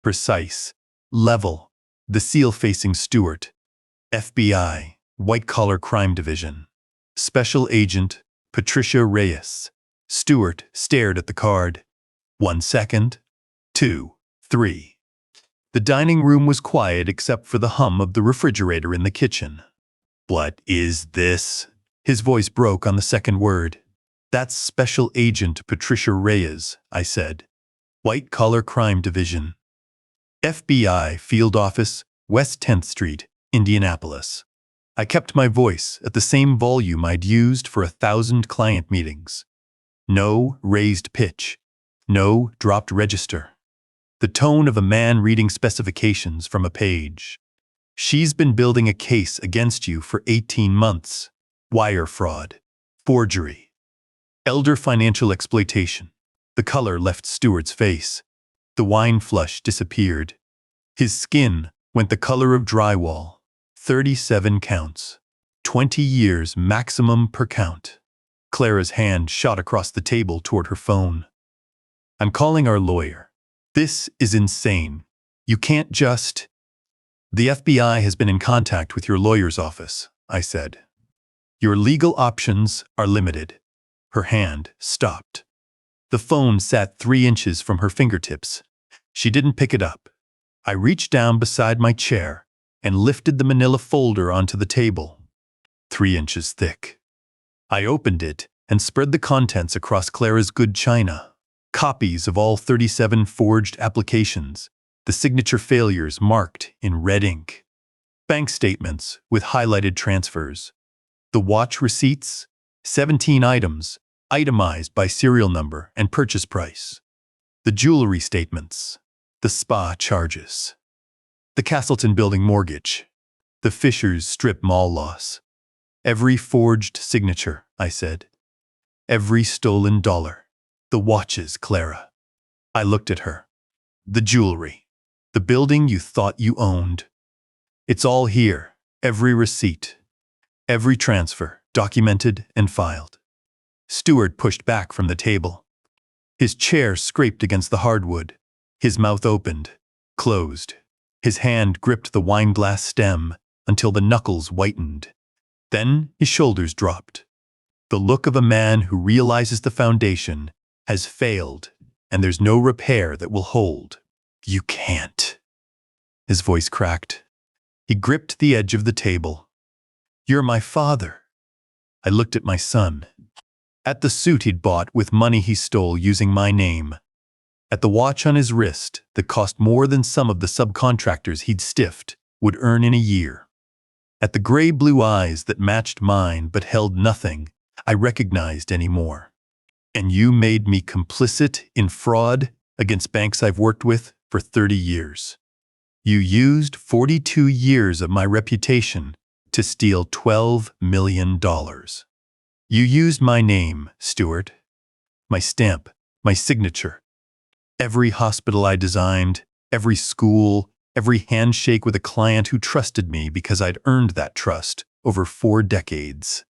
Precise, level, the seal facing Stuart. FBI, White-Collar Crime Division. Special Agent Patricia Reyes. Stuart stared at the card. 1 second, 2, 3. The dining room was quiet except for the hum of the refrigerator in the kitchen. "What is this?" His voice broke on the second word. "That's Special Agent Patricia Reyes," I said. "White-Collar Crime Division. FBI Field Office, West 10th Street, Indianapolis." I kept my voice at the same volume I'd used for 1,000 client meetings. No raised pitch. No dropped register. The tone of a man reading specifications from a page. "She's been building a case against you for 18 months. Wire fraud. Forgery. Elder financial exploitation." The color left Stuart's face. The wine flush disappeared. His skin went the color of drywall. 37 counts. 20 years maximum per count. Clara's hand shot across the table toward her phone. "I'm calling our lawyer. This is insane. You can't just—" "The FBI has been in contact with your lawyer's office," I said. "Your legal options are limited." Her hand stopped. The phone sat 3 inches from her fingertips. She didn't pick it up. I reached down beside my chair and lifted the manila folder onto the table. 3 inches thick. I opened it and spread the contents across Clara's good china. Copies of all 37 forged applications, the signature failures marked in red ink. Bank statements with highlighted transfers. The watch receipts, 17 items, itemized by serial number and purchase price. The jewelry statements. The spa charges. The Castleton building mortgage. The Fisher's strip mall loss. Every forged signature, I said. Every stolen dollar. The watches, Clara. I looked at her. The jewelry. The building you thought you owned. It's all here. Every receipt. Every transfer, documented and filed. Stuart pushed back from the table. His chair scraped against the hardwood. His mouth opened, closed. His hand gripped the wineglass stem until the knuckles whitened. Then his shoulders dropped. The look of a man who realizes the foundation has failed and there's no repair that will hold. "You can't." His voice cracked. He gripped the edge of the table. "You're my father." I looked at my son. At the suit he'd bought with money he stole using my name. At the watch on his wrist that cost more than some of the subcontractors he'd stiffed would earn in a year. At the gray-blue eyes that matched mine but held nothing I recognized anymore. "And you made me complicit in fraud against banks I've worked with for 30 years. You used 42 years of my reputation to steal $12 million. You used my name, Stuart. My stamp, my signature. Every hospital I designed, every school, every handshake with a client who trusted me because I'd earned that trust over 4 decades.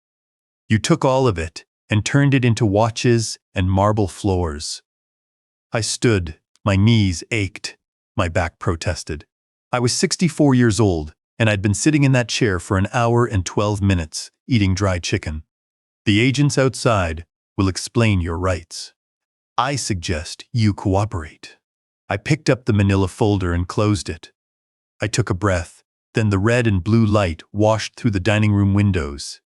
You took all of it and turned it into watches and marble floors. I stood, my knees ached, my back protested. I was 64 years old, and I'd been sitting in that chair for an hour and 12 minutes, eating dry chicken. The agents outside will explain your rights. I suggest you cooperate. I picked up the manila folder and closed it. I took a breath, then the red and blue light washed through the dining room windows.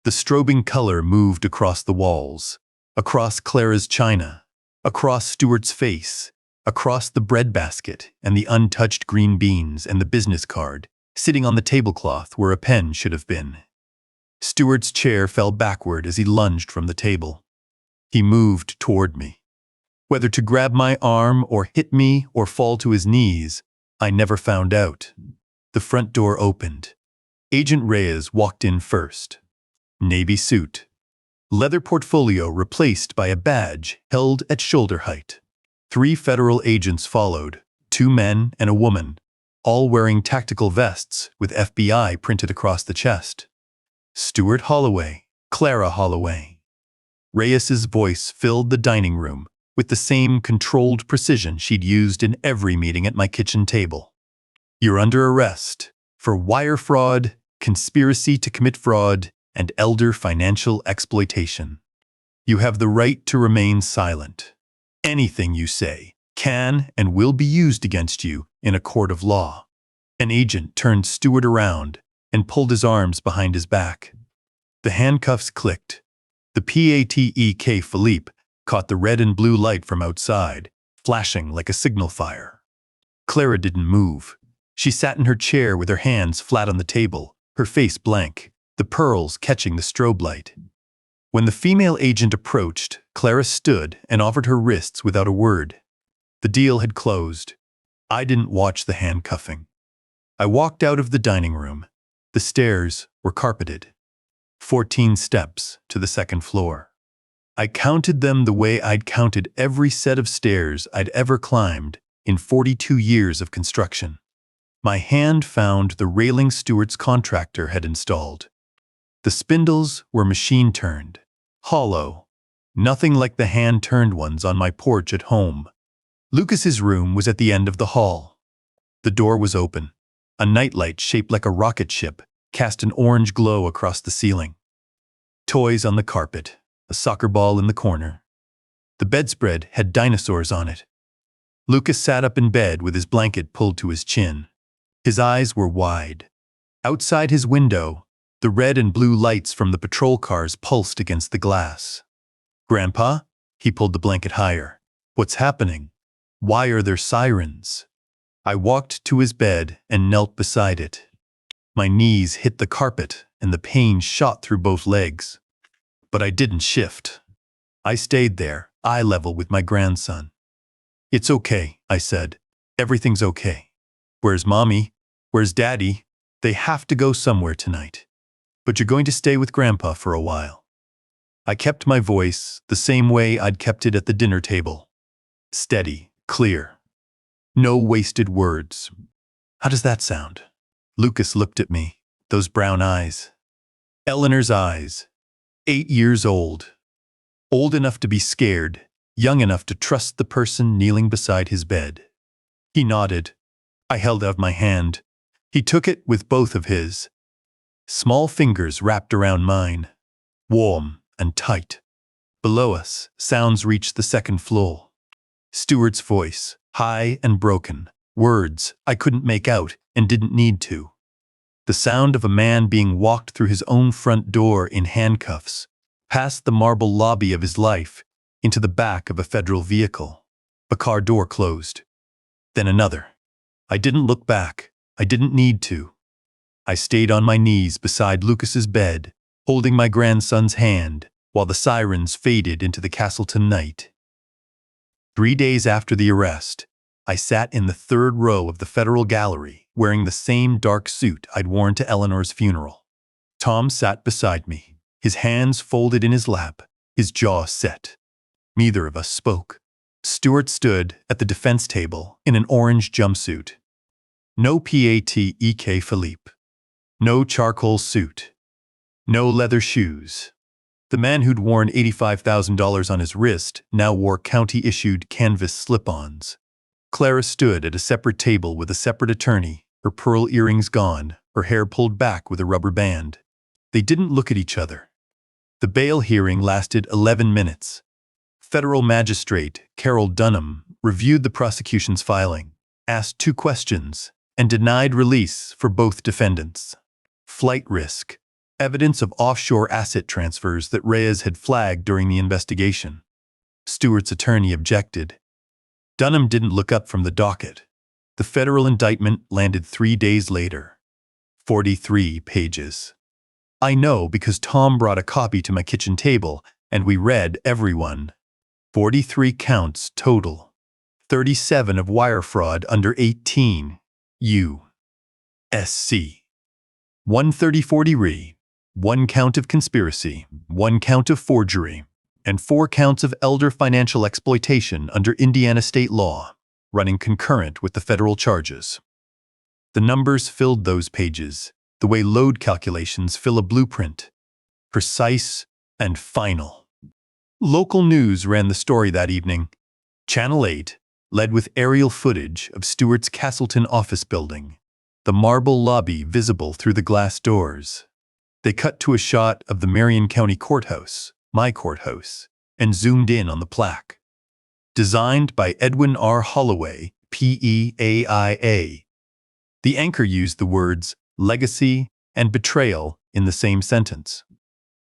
The strobing color moved across the walls, across Clara's china, across Stuart's face, across the bread basket and the untouched green beans and the business card, sitting on the tablecloth where a pen should have been. Stuart's chair fell backward as he lunged from the table. He moved toward me. Whether to grab my arm or hit me or fall to his knees, I never found out. The front door opened. Agent Reyes walked in first. Navy suit. Leather portfolio replaced by a badge held at shoulder height. 3 federal agents followed, 2 men and a woman, all wearing tactical vests with FBI printed across the chest. Stuart Holloway, Clara Holloway. Reyes's voice filled the dining room with the same controlled precision she'd used in every meeting at my kitchen table. You're under arrest for wire fraud, conspiracy to commit fraud, and elder financial exploitation. You have the right to remain silent. Anything you say can and will be used against you in a court of law. An agent turned Stuart around and pulled his arms behind his back. The handcuffs clicked. The PATEK Philippe caught the red and blue light from outside, flashing like a signal fire. Clara didn't move. She sat in her chair with her hands flat on the table, her face blank, the pearls catching the strobe light. When the female agent approached, Clara stood and offered her wrists without a word. The deal had closed. I didn't watch the handcuffing. I walked out of the dining room. The stairs were carpeted. 14 steps to the second floor. I counted them the way I'd counted every set of stairs I'd ever climbed in 42 years of construction. My hand found the railing Stuart's contractor had installed. The spindles were machine-turned, hollow, nothing like the hand-turned ones on my porch at home. Lucas's room was at the end of the hall. The door was open. A nightlight shaped like a rocket ship cast an orange glow across the ceiling. Toys on the carpet, a soccer ball in the corner. The bedspread had dinosaurs on it. Lucas sat up in bed with his blanket pulled to his chin. His eyes were wide. Outside his window, the red and blue lights from the patrol cars pulsed against the glass. "Grandpa?" He pulled the blanket higher. "What's happening? Why are there sirens?" I walked to his bed and knelt beside it. My knees hit the carpet and the pain shot through both legs. But I didn't shift. I stayed there, eye level with my grandson. "It's okay," I said. "Everything's okay. Where's Mommy? Where's Daddy? They have to go somewhere tonight. But you're going to stay with Grandpa for a while." I kept my voice the same way I'd kept it at the dinner table. Steady, clear. No wasted words. How does that sound? Lucas looked at me, those brown eyes. Eleanor's eyes. 8 years old. Old enough to be scared, young enough to trust the person kneeling beside his bed. He nodded. I held out my hand. He took it with both of his. Small fingers wrapped around mine. Warm and tight. Below us, sounds reached the second floor. Stuart's voice, high and broken. Words I couldn't make out and didn't need to. The sound of a man being walked through his own front door in handcuffs, past the marble lobby of his life, into the back of a federal vehicle. A car door closed. Then another. I didn't look back. I didn't need to. I stayed on my knees beside Lucas's bed, holding my grandson's hand, while the sirens faded into the Castleton night. 3 days after the arrest, I sat in the third row of the federal gallery, wearing the same dark suit I'd worn to Eleanor's funeral. Tom sat beside me, his hands folded in his lap, his jaw set. Neither of us spoke. Stuart stood at the defense table in an orange jumpsuit. No PATEK Philippe. No charcoal suit. No leather shoes. The man who'd worn $85,000 on his wrist now wore county-issued canvas slip-ons. Clara stood at a separate table with a separate attorney, her pearl earrings gone, her hair pulled back with a rubber band. They didn't look at each other. The bail hearing lasted 11 minutes. Federal Magistrate Carol Dunham reviewed the prosecution's filing, asked 2 questions, and denied release for both defendants. Flight risk. Evidence of offshore asset transfers that Reyes had flagged during the investigation. Stuart's attorney objected. Dunham didn't look up from the docket. The federal indictment landed 3 days later. 43 pages. I know because Tom brought a copy to my kitchen table, and we read every one. 43 counts total. 37 of wire fraud under 18. U.S.C. 130 re. 1 count of conspiracy, 1 count of forgery, and 4 counts of elder financial exploitation under Indiana state law, running concurrent with the federal charges. The numbers filled those pages, the way load calculations fill a blueprint. Precise and final. Local news ran the story that evening. Channel 8 led with aerial footage of Stuart's Castleton office building, the marble lobby visible through the glass doors. They cut to a shot of the Marion County Courthouse, my courthouse, and zoomed in on the plaque. Designed by Edwin Holloway, PEAIA. The anchor used the words legacy and betrayal in the same sentence.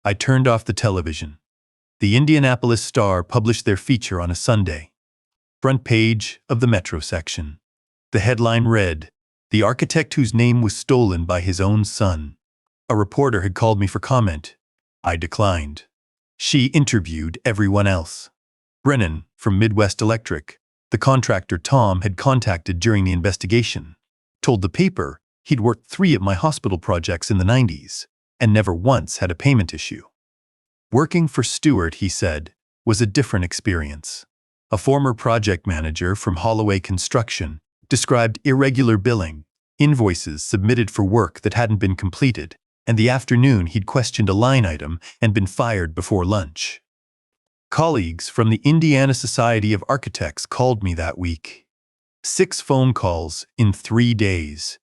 I turned off the television. The Indianapolis Star published their feature on a Sunday. Front page of the Metro section. The headline read, "The architect whose name was stolen by his own son." A reporter had called me for comment. I declined. She interviewed everyone else. Brennan, from Midwest Electric, the contractor Tom had contacted during the investigation, told the paper he'd worked 3 of my hospital projects in the 90s and never once had a payment issue. Working for Stuart, he said, was a different experience. A former project manager from Holloway Construction described irregular billing, invoices submitted for work that hadn't been completed, and the afternoon he'd questioned a line item and been fired before lunch. Colleagues from the Indiana Society of Architects called me that week. 6 phone calls in 3 days.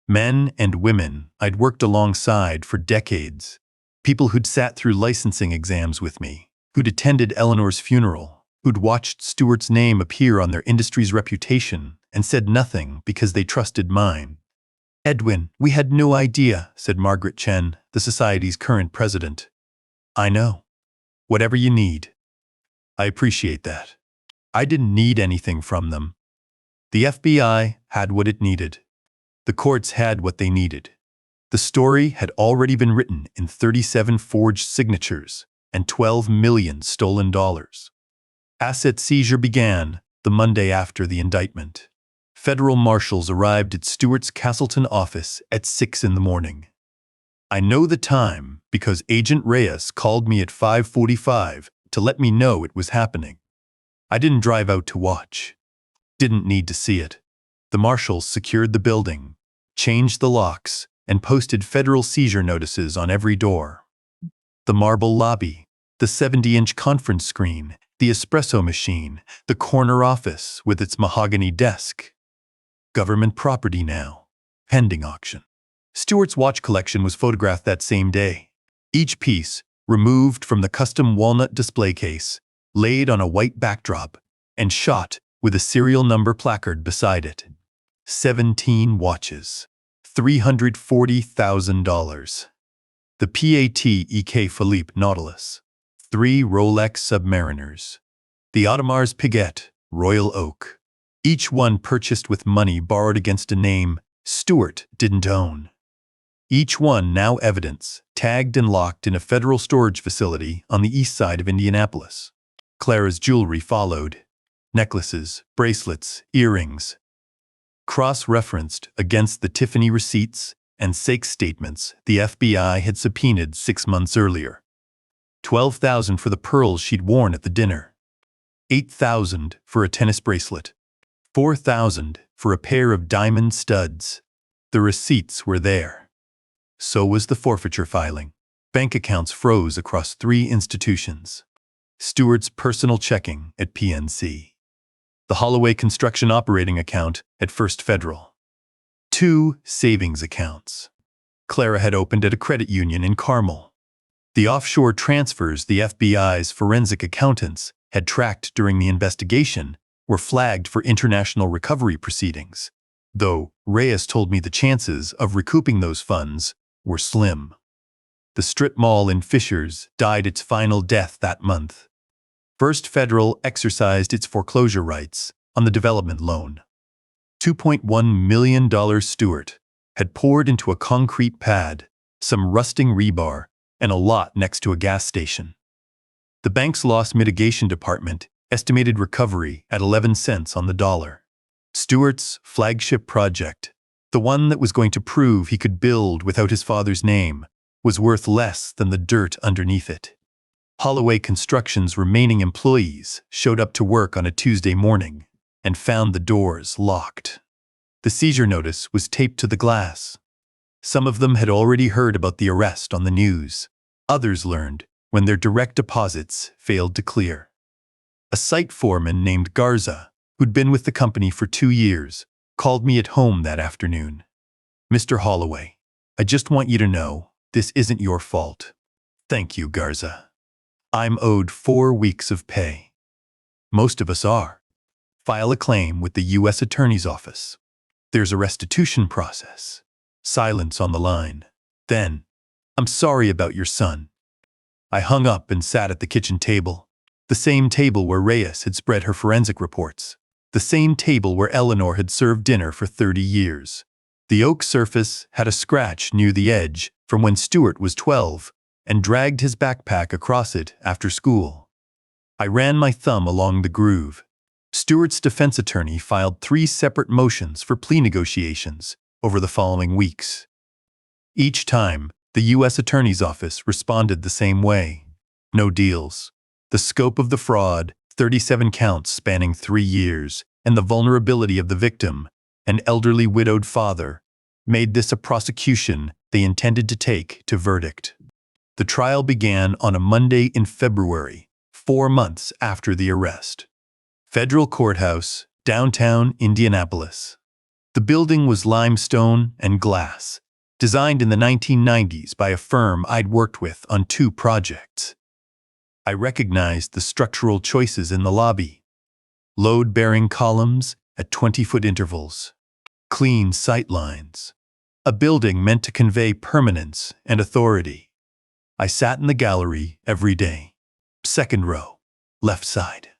Men and women I'd worked alongside for decades. People who'd sat through licensing exams with me, who'd attended Eleanor's funeral, who'd watched Stuart's name appear on their industry's reputation and said nothing because they trusted mine. "Edwin, we had no idea," said Margaret Chen, the Society's current president. "I know. Whatever you need." I appreciate that. I didn't need anything from them. The FBI had what it needed. The courts had what they needed. The story had already been written in 37 forged signatures and $12 million stolen dollars. Asset seizure began the Monday after the indictment. Federal marshals arrived at Stuart's Castleton office at 6 in the morning. I know the time because Agent Reyes called me at 5:45 to let me know it was happening. I didn't drive out to watch. Didn't need to see it. The marshals secured the building, changed the locks, and posted federal seizure notices on every door. The marble lobby, the 70-inch conference screen, the espresso machine, the corner office with its mahogany desk. Government property now, pending auction. Stuart's watch collection was photographed that same day. Each piece, removed from the custom walnut display case, laid on a white backdrop, and shot with a serial number placard beside it. 17 watches. $340,000. The Patek Philippe Nautilus. 3 Rolex Submariners. The Audemars Piguet Royal Oak. Each one purchased with money borrowed against a name Stuart didn't own. Each one now evidence, tagged and locked in a federal storage facility on the east side of Indianapolis. Clara's jewelry followed. Necklaces, bracelets, earrings. Cross-referenced against the Tiffany receipts and Sykes statements the FBI had subpoenaed 6 months earlier. $12,000 for the pearls she'd worn at the dinner. $8,000 for a tennis bracelet. $4,000 for a pair of diamond studs. The receipts were there. So was the forfeiture filing. Bank accounts froze across 3 institutions. Stuart's personal checking at PNC. The Holloway construction operating account at First Federal. 2 savings accounts. Clara had opened at a credit union in Carmel. The offshore transfers the FBI's forensic accountants had tracked during the investigation were flagged for international recovery proceedings, though Reyes told me the chances of recouping those funds were slim. The strip mall in Fishers died its final death that month. First Federal exercised its foreclosure rights on the development loan. $2.1 million Stuart had poured into a concrete pad, some rusting rebar, and a lot next to a gas station. The bank's loss mitigation department estimated recovery at 11 cents on the dollar. Stuart's flagship project, the one that was going to prove he could build without his father's name, was worth less than the dirt underneath it. Holloway Construction's remaining employees showed up to work on a Tuesday morning and found the doors locked. The seizure notice was taped to the glass. Some of them had already heard about the arrest on the news. Others learned when their direct deposits failed to clear. A site foreman named Garza, who'd been with the company for 2 years, called me at home that afternoon. "Mr. Holloway, I just want you to know this isn't your fault." "Thank you, Garza. I'm owed 4 weeks of pay." "Most of us are. File a claim with the U.S. Attorney's Office. There's a restitution process." Silence on the line. Then, "I'm sorry about your son." I hung up and sat at the kitchen table, the same table where Reyes had spread her forensic reports, the same table where Eleanor had served dinner for 30 years. The oak surface had a scratch near the edge from when Stuart was 12 and dragged his backpack across it after school. I ran my thumb along the groove. Stuart's defense attorney filed 3 separate motions for plea negotiations over the following weeks. Each time, the U.S. Attorney's Office responded the same way. No deals. The scope of the fraud, 37 counts spanning 3 years, and the vulnerability of the victim, an elderly widowed father, made this a prosecution they intended to take to verdict. The trial began on a Monday in February, 4 months after the arrest. Federal Courthouse, downtown Indianapolis. The building was limestone and glass, designed in the 1990s by a firm I'd worked with on 2 projects. I recognized the structural choices in the lobby. Load-bearing columns at 20-foot intervals. Clean sight lines. A building meant to convey permanence and authority. I sat in the gallery every day. 2nd row, left side.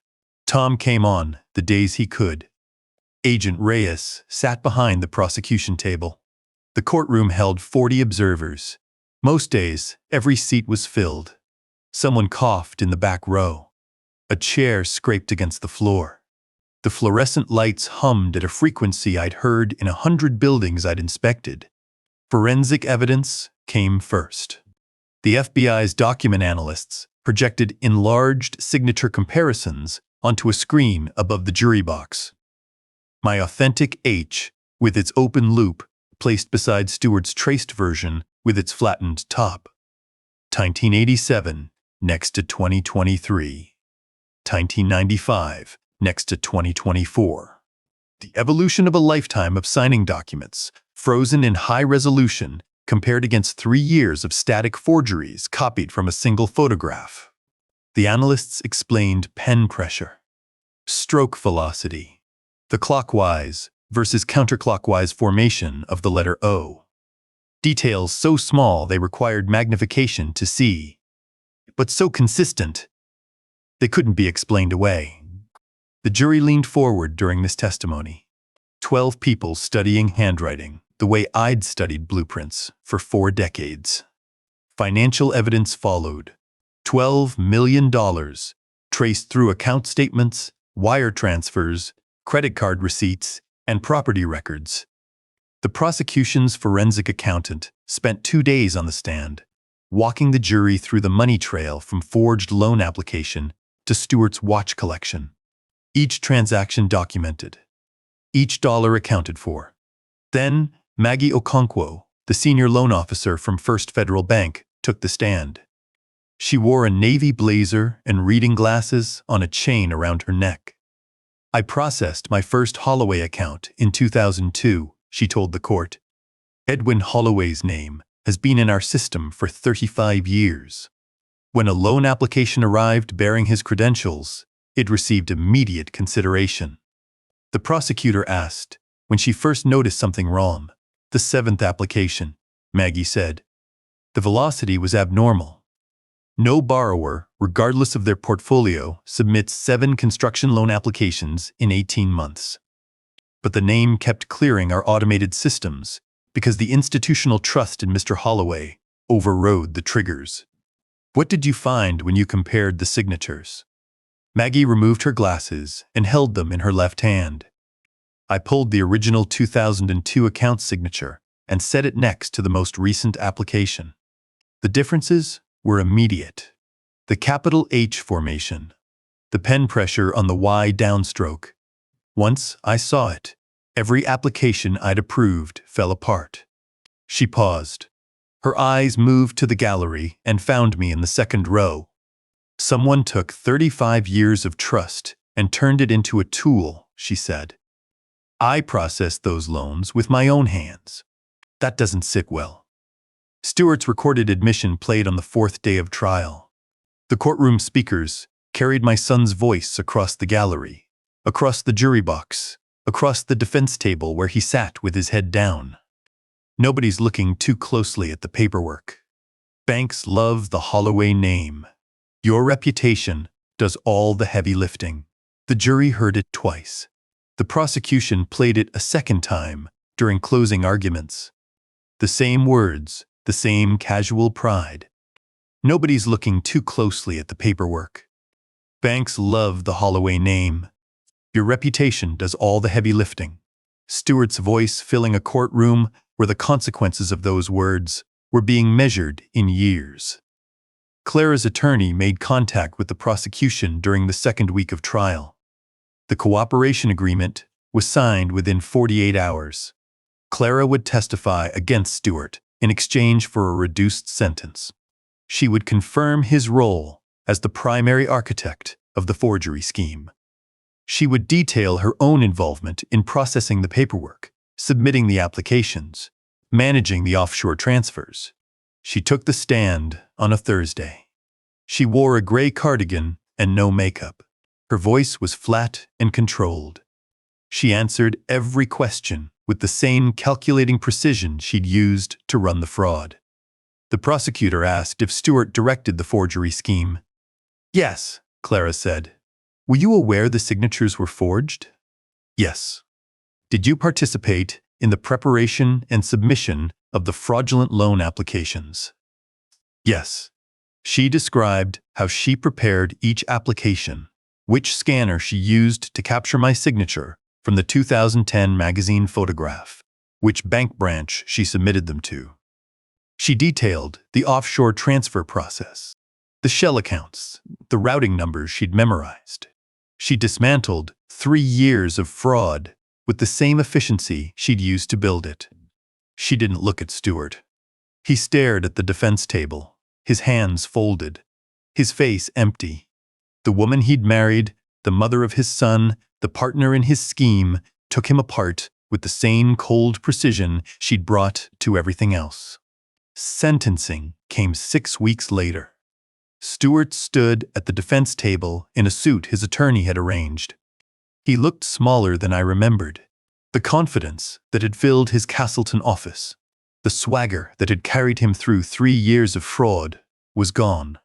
Tom came on the days he could. Agent Reyes sat behind the prosecution table. The courtroom held 40 observers. Most days, every seat was filled. Someone coughed in the back row. A chair scraped against the floor. The fluorescent lights hummed at a frequency I'd heard in 100 buildings I'd inspected. Forensic evidence came first. The FBI's document analysts projected enlarged signature comparisons onto a screen above the jury box. My authentic H, with its open loop, placed beside Stuart's traced version with its flattened top. 1987, next to 2023. 1995, next to 2024. The evolution of a lifetime of signing documents, frozen in high resolution, compared against 3 years of static forgeries copied from a single photograph. The analysts explained pen pressure, stroke velocity, the clockwise versus counterclockwise formation of the letter O. Details so small they required magnification to see, but so consistent they couldn't be explained away. The jury leaned forward during this testimony. 12 people studying handwriting the way I'd studied blueprints for 4 decades. Financial evidence followed. $12 million traced through account statements, wire transfers, credit card receipts, and property records. The prosecution's forensic accountant spent 2 days on the stand, walking the jury through the money trail from forged loan application to Stuart's watch collection. Each transaction documented. Each dollar accounted for. Then, Maggie Okonkwo, the senior loan officer from First Federal Bank, took the stand. She wore a navy blazer and reading glasses on a chain around her neck. "I processed my first Holloway account in 2002, she told the court. "Edwin Holloway's name has been in our system for 35 years. When a loan application arrived bearing his credentials, it received immediate consideration." The prosecutor asked when she first noticed something wrong. "The seventh application," Maggie said. "The velocity was abnormal. No borrower, regardless of their portfolio, submits 7 construction loan applications in 18 months. But the name kept clearing our automated systems because the institutional trust in Mr. Holloway overrode the triggers." "What did you find when you compared the signatures?" Maggie removed her glasses and held them in her left hand. "I pulled the original 2002 account signature and set it next to the most recent application. The differences were immediate. The capital H formation, the pen pressure on the Y downstroke. Once I saw it, every application I'd approved fell apart." She paused. Her eyes moved to the gallery and found me in the second row. "Someone took 35 years of trust and turned it into a tool," she said. "I processed those loans with my own hands. That doesn't sit well." Stuart's recorded admission played on the 4th day of trial. The courtroom speakers carried my son's voice across the gallery, across the jury box, across the defense table where he sat with his head down. "Nobody's looking too closely at the paperwork. Banks love the Holloway name. Your reputation does all the heavy lifting." The jury heard it twice. The prosecution played it a second time during closing arguments. The same words, the same casual pride. "Nobody's looking too closely at the paperwork. Banks love the Holloway name. Your reputation does all the heavy lifting." Stuart's voice filling a courtroom where the consequences of those words were being measured in years. Clara's attorney made contact with the prosecution during the second week of trial. The cooperation agreement was signed within 48 hours. Clara would testify against Stuart in exchange for a reduced sentence. She would confirm his role as the primary architect of the forgery scheme. She would detail her own involvement in processing the paperwork, submitting the applications, managing the offshore transfers. She took the stand on a Thursday. She wore a gray cardigan and no makeup. Her voice was flat and controlled. She answered every question with the same calculating precision she'd used to run the fraud. The prosecutor asked if Stuart directed the forgery scheme. "Yes," Clara said. "Were you aware the signatures were forged?" "Yes." "Did you participate in the preparation and submission of the fraudulent loan applications?" "Yes." She described how she prepared each application, which scanner she used to capture my signature from the 2010 magazine photograph, which bank branch she submitted them to. She detailed the offshore transfer process, the shell accounts, the routing numbers she'd memorized. She dismantled 3 years of fraud with the same efficiency she'd used to build it. She didn't look at Stuart. He stared at the defense table, his hands folded, his face empty. The woman he'd married, the mother of his son, the partner in his scheme, took him apart with the same cold precision she'd brought to everything else. Sentencing came 6 weeks later. Stuart stood at the defense table in a suit his attorney had arranged. He looked smaller than I remembered. The confidence that had filled his Castleton office, the swagger that had carried him through 3 years of fraud, was gone.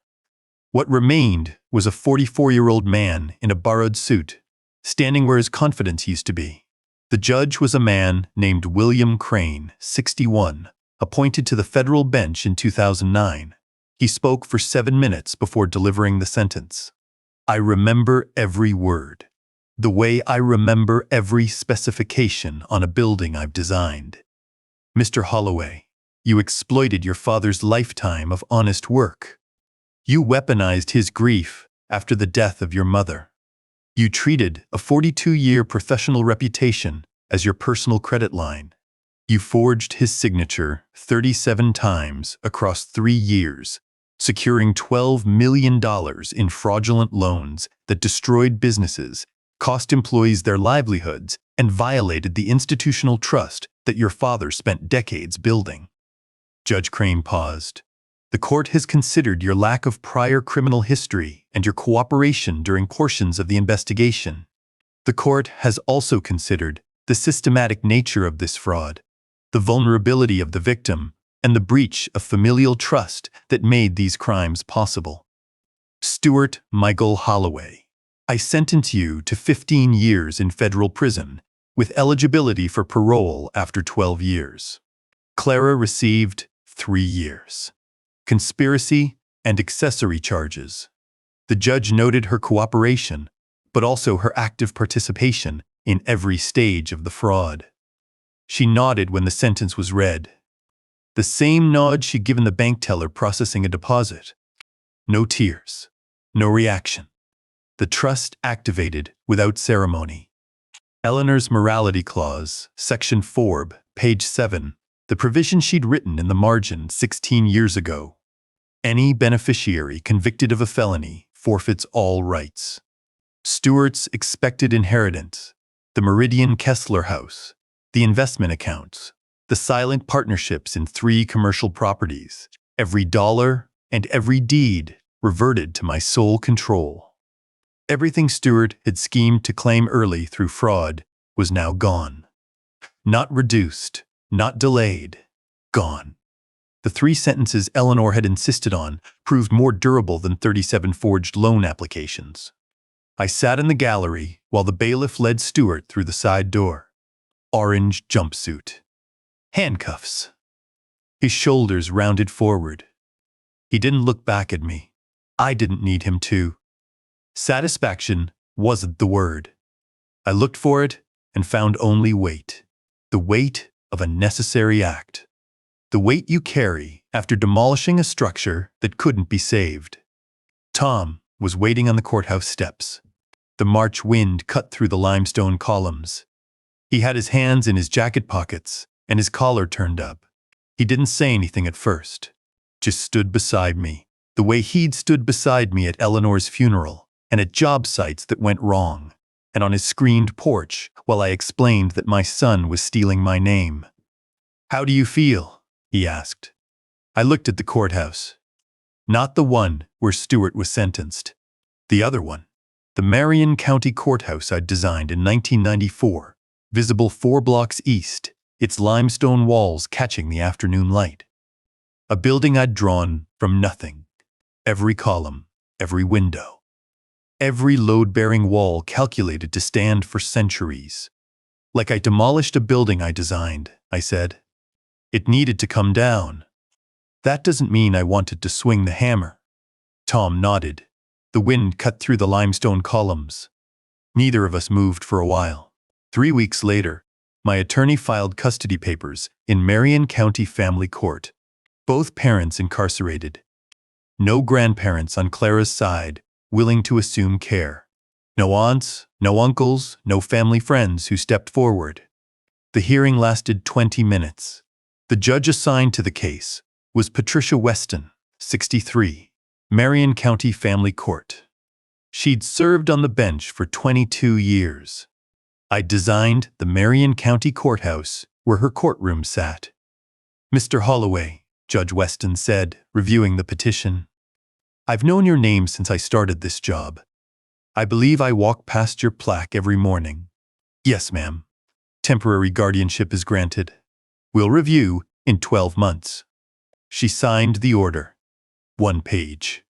What remained was a 44-year-old man in a borrowed suit, standing where his confidence used to be. The judge was a man named William Crane, 61, appointed to the federal bench in 2009. He spoke for 7 minutes before delivering the sentence. "I remember every word, the way I remember every specification on a building I've designed. Mr. Holloway, you exploited your father's lifetime of honest work. You weaponized his grief after the death of your mother. You treated a 42-year professional reputation as your personal credit line. You forged his signature 37 times across 3 years, securing $12 million in fraudulent loans that destroyed businesses, cost employees their livelihoods, and violated the institutional trust that your father spent decades building. Judge Crane paused. The court has considered your lack of prior criminal history and your cooperation during portions of the investigation. The court has also considered the systematic nature of this fraud, the vulnerability of the victim, and the breach of familial trust that made these crimes possible. Stuart Michael Holloway, I sentence you to 15 years in federal prison, with eligibility for parole after 12 years. Clara received 3 years. Conspiracy and accessory charges. The judge noted her cooperation, but also her active participation in every stage of the fraud. She nodded when the sentence was read. The same nod she'd given the bank teller processing a deposit. No tears. No reaction. The trust activated without ceremony. Eleanor's morality clause, Section 4, page 7, the provision she'd written in the margin 16 years ago. Any beneficiary convicted of a felony forfeits all rights. Stuart's expected inheritance, the Meridian-Kessler house, the investment accounts, the silent partnerships in 3 commercial properties, every dollar and every deed reverted to my sole control. Everything Stuart had schemed to claim early through fraud was now gone. Not reduced, not delayed, gone. The 3 sentences Eleanor had insisted on proved more durable than 37 forged loan applications. I sat in the gallery while the bailiff led Stuart through the side door. Orange jumpsuit. Handcuffs. His shoulders rounded forward. He didn't look back at me. I didn't need him to. Satisfaction wasn't the word. I looked for it and found only weight. The weight of a necessary act. The weight you carry after demolishing a structure that couldn't be saved. Tom was waiting on the courthouse steps. The March wind cut through the limestone columns. He had his hands in his jacket pockets and his collar turned up. He didn't say anything at first, just stood beside me, the way he'd stood beside me at Eleanor's funeral and at job sites that went wrong, and on his screened porch while I explained that my son was stealing my name. "How do you feel?" he asked. I looked at the courthouse. Not the one where Stuart was sentenced. The other one. The Marion County Courthouse I'd designed in 1994, visible 4 blocks east, its limestone walls catching the afternoon light. A building I'd drawn from nothing. Every column, every window. Every load-bearing wall calculated to stand for centuries. Like I demolished a building I designed, I said. It needed to come down. That doesn't mean I wanted to swing the hammer. Tom nodded. The wind cut through the limestone columns. Neither of us moved for a while. 3 weeks later, my attorney filed custody papers in Marion County Family Court. Both parents incarcerated. No grandparents on Clara's side willing to assume care. No aunts, no uncles, no family friends who stepped forward. The hearing lasted 20 minutes. The judge assigned to the case was Patricia Weston, 63, Marion County Family Court. She'd served on the bench for 22 years. I'd designed the Marion County Courthouse where her courtroom sat. "Mr. Holloway," Judge Weston said, reviewing the petition, "I've known your name since I started this job. I believe I walk past your plaque every morning." "Yes, ma'am. Temporary guardianship is granted. We'll review in 12 months. She signed the order. 1 page.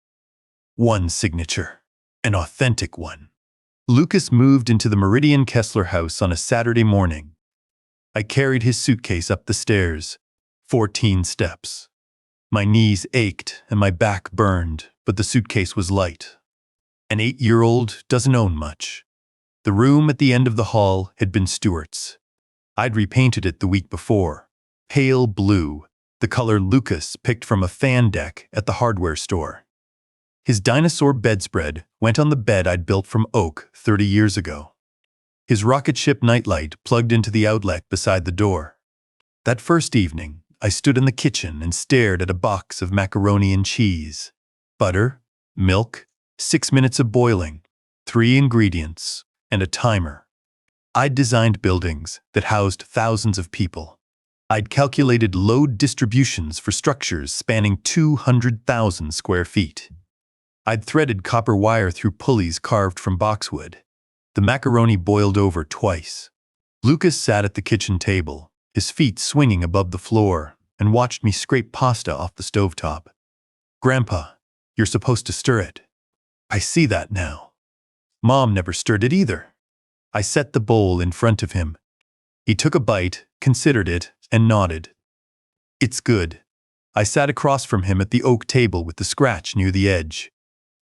1 signature. An authentic one. Lucas moved into the Meridian-Kessler house on a Saturday morning. I carried his suitcase up the stairs, 14 steps. My knees ached and my back burned, but the suitcase was light. An 8-year-old doesn't own much. The room at the end of the hall had been Stuart's. I'd repainted it the week before. Pale blue, the color Lucas picked from a fan deck at the hardware store. His dinosaur bedspread went on the bed I'd built from oak 30 years ago. His rocket ship nightlight plugged into the outlet beside the door. That first evening, I stood in the kitchen and stared at a box of macaroni and cheese. Butter, milk, 6 minutes of boiling, 3 ingredients, and a timer. I'd designed buildings that housed thousands of people. I'd calculated load distributions for structures spanning 200,000 square feet. I'd threaded copper wire through pulleys carved from boxwood. The macaroni boiled over twice. Lucas sat at the kitchen table, his feet swinging above the floor, and watched me scrape pasta off the stovetop. "Grandpa, you're supposed to stir it." "I see that now." "Mom never stirred it either." I set the bowl in front of him. He took a bite, considered it, and nodded. "It's good." I sat across from him at the oak table with the scratch near the edge.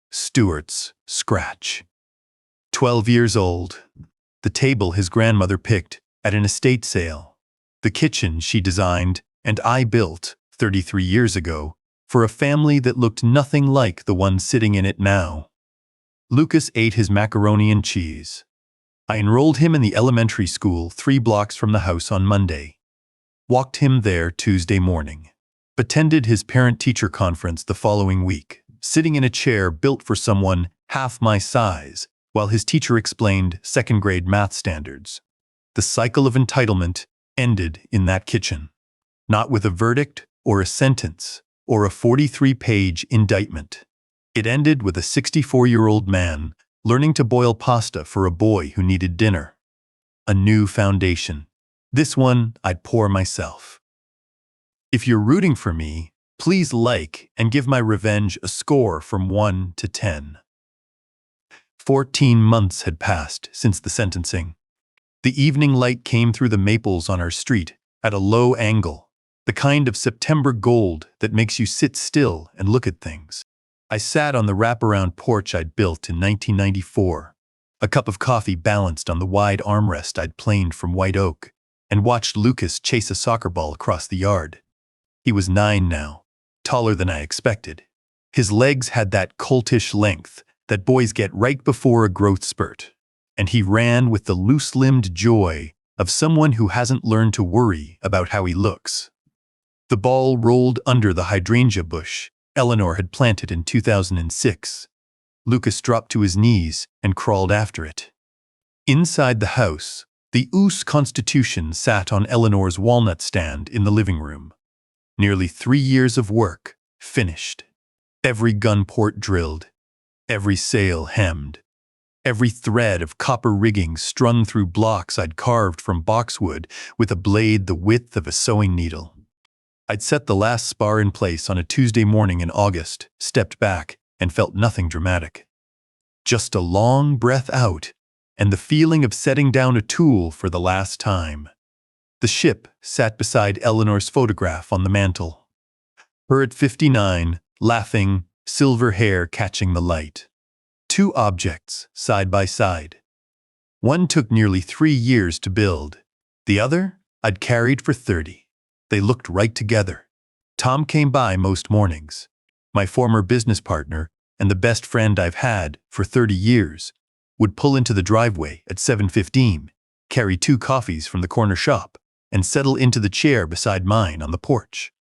Stuart's scratch. 12 years old. The table his grandmother picked at an estate sale. The kitchen she designed and I built 33 years ago for a family that looked nothing like the one sitting in it now. Lucas ate his macaroni and cheese. I enrolled him in the elementary school 3 blocks from the house on Monday. Walked him there Tuesday morning. Attended his parent-teacher conference the following week, sitting in a chair built for someone half my size, while his teacher explained second-grade math standards. The cycle of entitlement ended in that kitchen. Not with a verdict or a sentence or a 43-page indictment. It ended with a 64-year-old man learning to boil pasta for a boy who needed dinner. A new foundation. This one I'd pour myself. If you're rooting for me, please like and give my revenge a score from 1 to 10. 14 months had passed since the sentencing. The evening light came through the maples on our street at a low angle, the kind of September gold that makes you sit still and look at things. I sat on the wraparound porch I'd built in 1994, a cup of coffee balanced on the wide armrest I'd planed from white oak, and watched Lucas chase a soccer ball across the yard. He was 9 now, taller than I expected. His legs had that coltish length that boys get right before a growth spurt, and he ran with the loose-limbed joy of someone who hasn't learned to worry about how he looks. The ball rolled under the hydrangea bush Eleanor had planted in 2006. Lucas dropped to his knees and crawled after it. Inside the house, the Oos Constitution sat on Eleanor's walnut stand in the living room. Nearly 3 years of work, finished. Every gun port drilled, every sail hemmed, every thread of copper rigging strung through blocks I'd carved from boxwood with a blade the width of a sewing needle. I'd set the last spar in place on a Tuesday morning in August, stepped back, and felt nothing dramatic. Just a long breath out, and the feeling of setting down a tool for the last time. The ship sat beside Eleanor's photograph on the mantle. Her at 59, laughing, silver hair catching the light. 2 objects, side by side. One took nearly 3 years to build. The other I'd carried for 30. They looked right together. Tom came by most mornings. My former business partner and the best friend I've had for 30 years would pull into the driveway at 7:15, carry 2 coffees from the corner shop, and settle into the chair beside mine on the porch.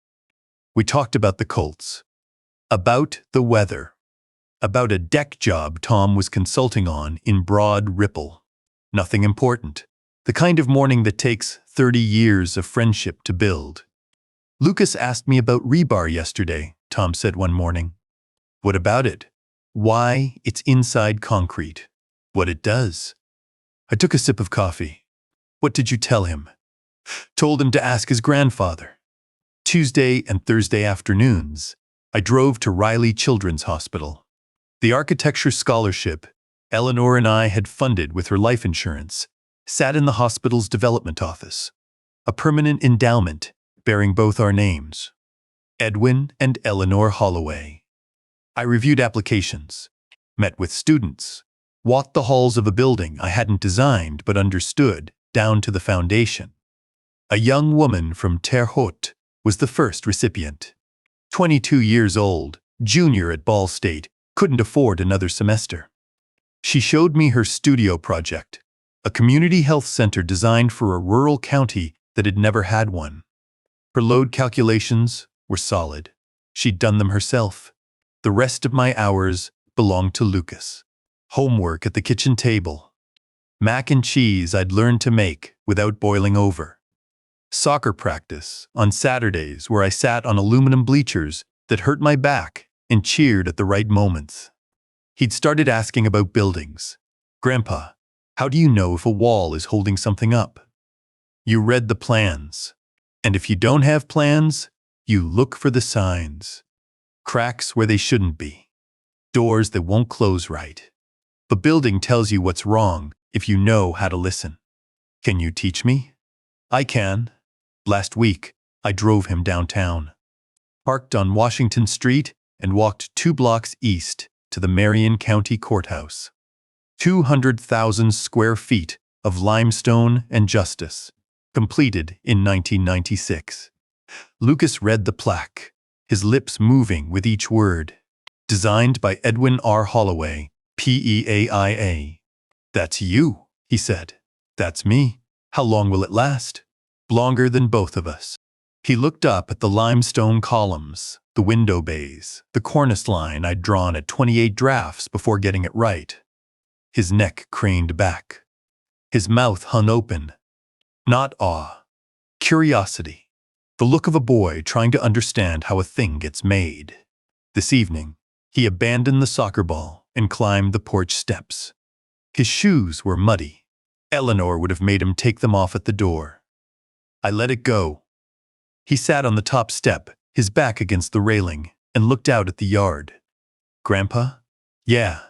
We talked about the Colts, about the weather, about a deck job Tom was consulting on in Broad Ripple. Nothing important. The kind of morning that takes 30 years of friendship to build. "Lucas asked me about rebar yesterday," Tom said one morning. "What about it?" "Why it's inside concrete. What it does." I took a sip of coffee. "What did you tell him?" "Told him to ask his grandfather." Tuesday and Thursday afternoons, I drove to Riley Children's Hospital. The architecture scholarship Eleanor and I had funded with her life insurance sat in the hospital's development office, a permanent endowment bearing both our names, Edwin and Eleanor Holloway. I reviewed applications, met with students, walked the halls of a building I hadn't designed but understood down to the foundation. A young woman from Terre Haute was the first recipient. 22 years old, junior at Ball State, couldn't afford another semester. She showed me her studio project, a community health center designed for a rural county that had never had one. Her load calculations were solid. She'd done them herself. The rest of my hours belonged to Lucas. Homework at the kitchen table. Mac and cheese I'd learned to make without boiling over. Soccer practice on Saturdays where I sat on aluminum bleachers that hurt my back and cheered at the right moments. He'd started asking about buildings. Grandpa, how do you know if a wall is holding something up? You read the plans. And if you don't have plans, you look for the signs. Cracks where they shouldn't be. Doors that won't close right. The building tells you what's wrong if you know how to listen. Can you teach me? I can. Last week, I drove him downtown. Parked on Washington Street and walked 2 blocks east to the Marion County Courthouse. 200,000 square feet of limestone and justice, completed in 1996. Lucas read the plaque, his lips moving with each word. Designed by Edwin Holloway, PEAIA. That's you, he said. That's me. How long will it last? Longer than both of us. He looked up at the limestone columns, the window bays, the cornice line I'd drawn at 28 drafts before getting it right. His neck craned back. His mouth hung open. Not awe. Curiosity. The look of a boy trying to understand how a thing gets made. This evening, he abandoned the soccer ball and climbed the porch steps. His shoes were muddy. Eleanor would have made him take them off at the door. I let it go. He sat on the top step, his back against the railing, and looked out at the yard. Grandpa? Yeah,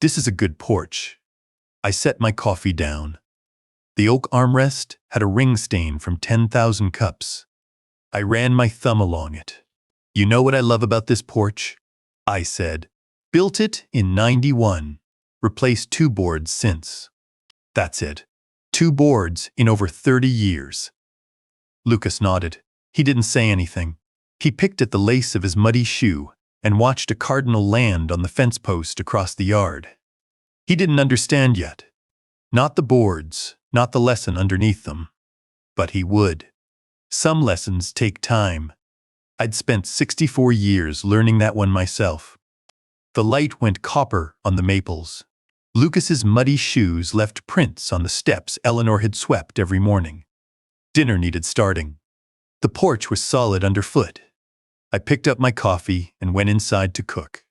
this is a good porch. I set my coffee down. The oak armrest had a ring stain from 10,000 cups. I ran my thumb along it. You know what I love about this porch? I said. Built it in '91. Replaced 2 boards since. That's it. 2 boards in over 30 years. Lucas nodded. He didn't say anything. He picked at the lace of his muddy shoe and watched a cardinal land on the fence post across the yard. He didn't understand yet. Not the boards, not the lesson underneath them. But he would. Some lessons take time. I'd spent 64 years learning that one myself. The light went copper on the maples. Lucas's muddy shoes left prints on the steps Eleanor had swept every morning. Dinner needed starting. The porch was solid underfoot. I picked up my coffee and went inside to cook.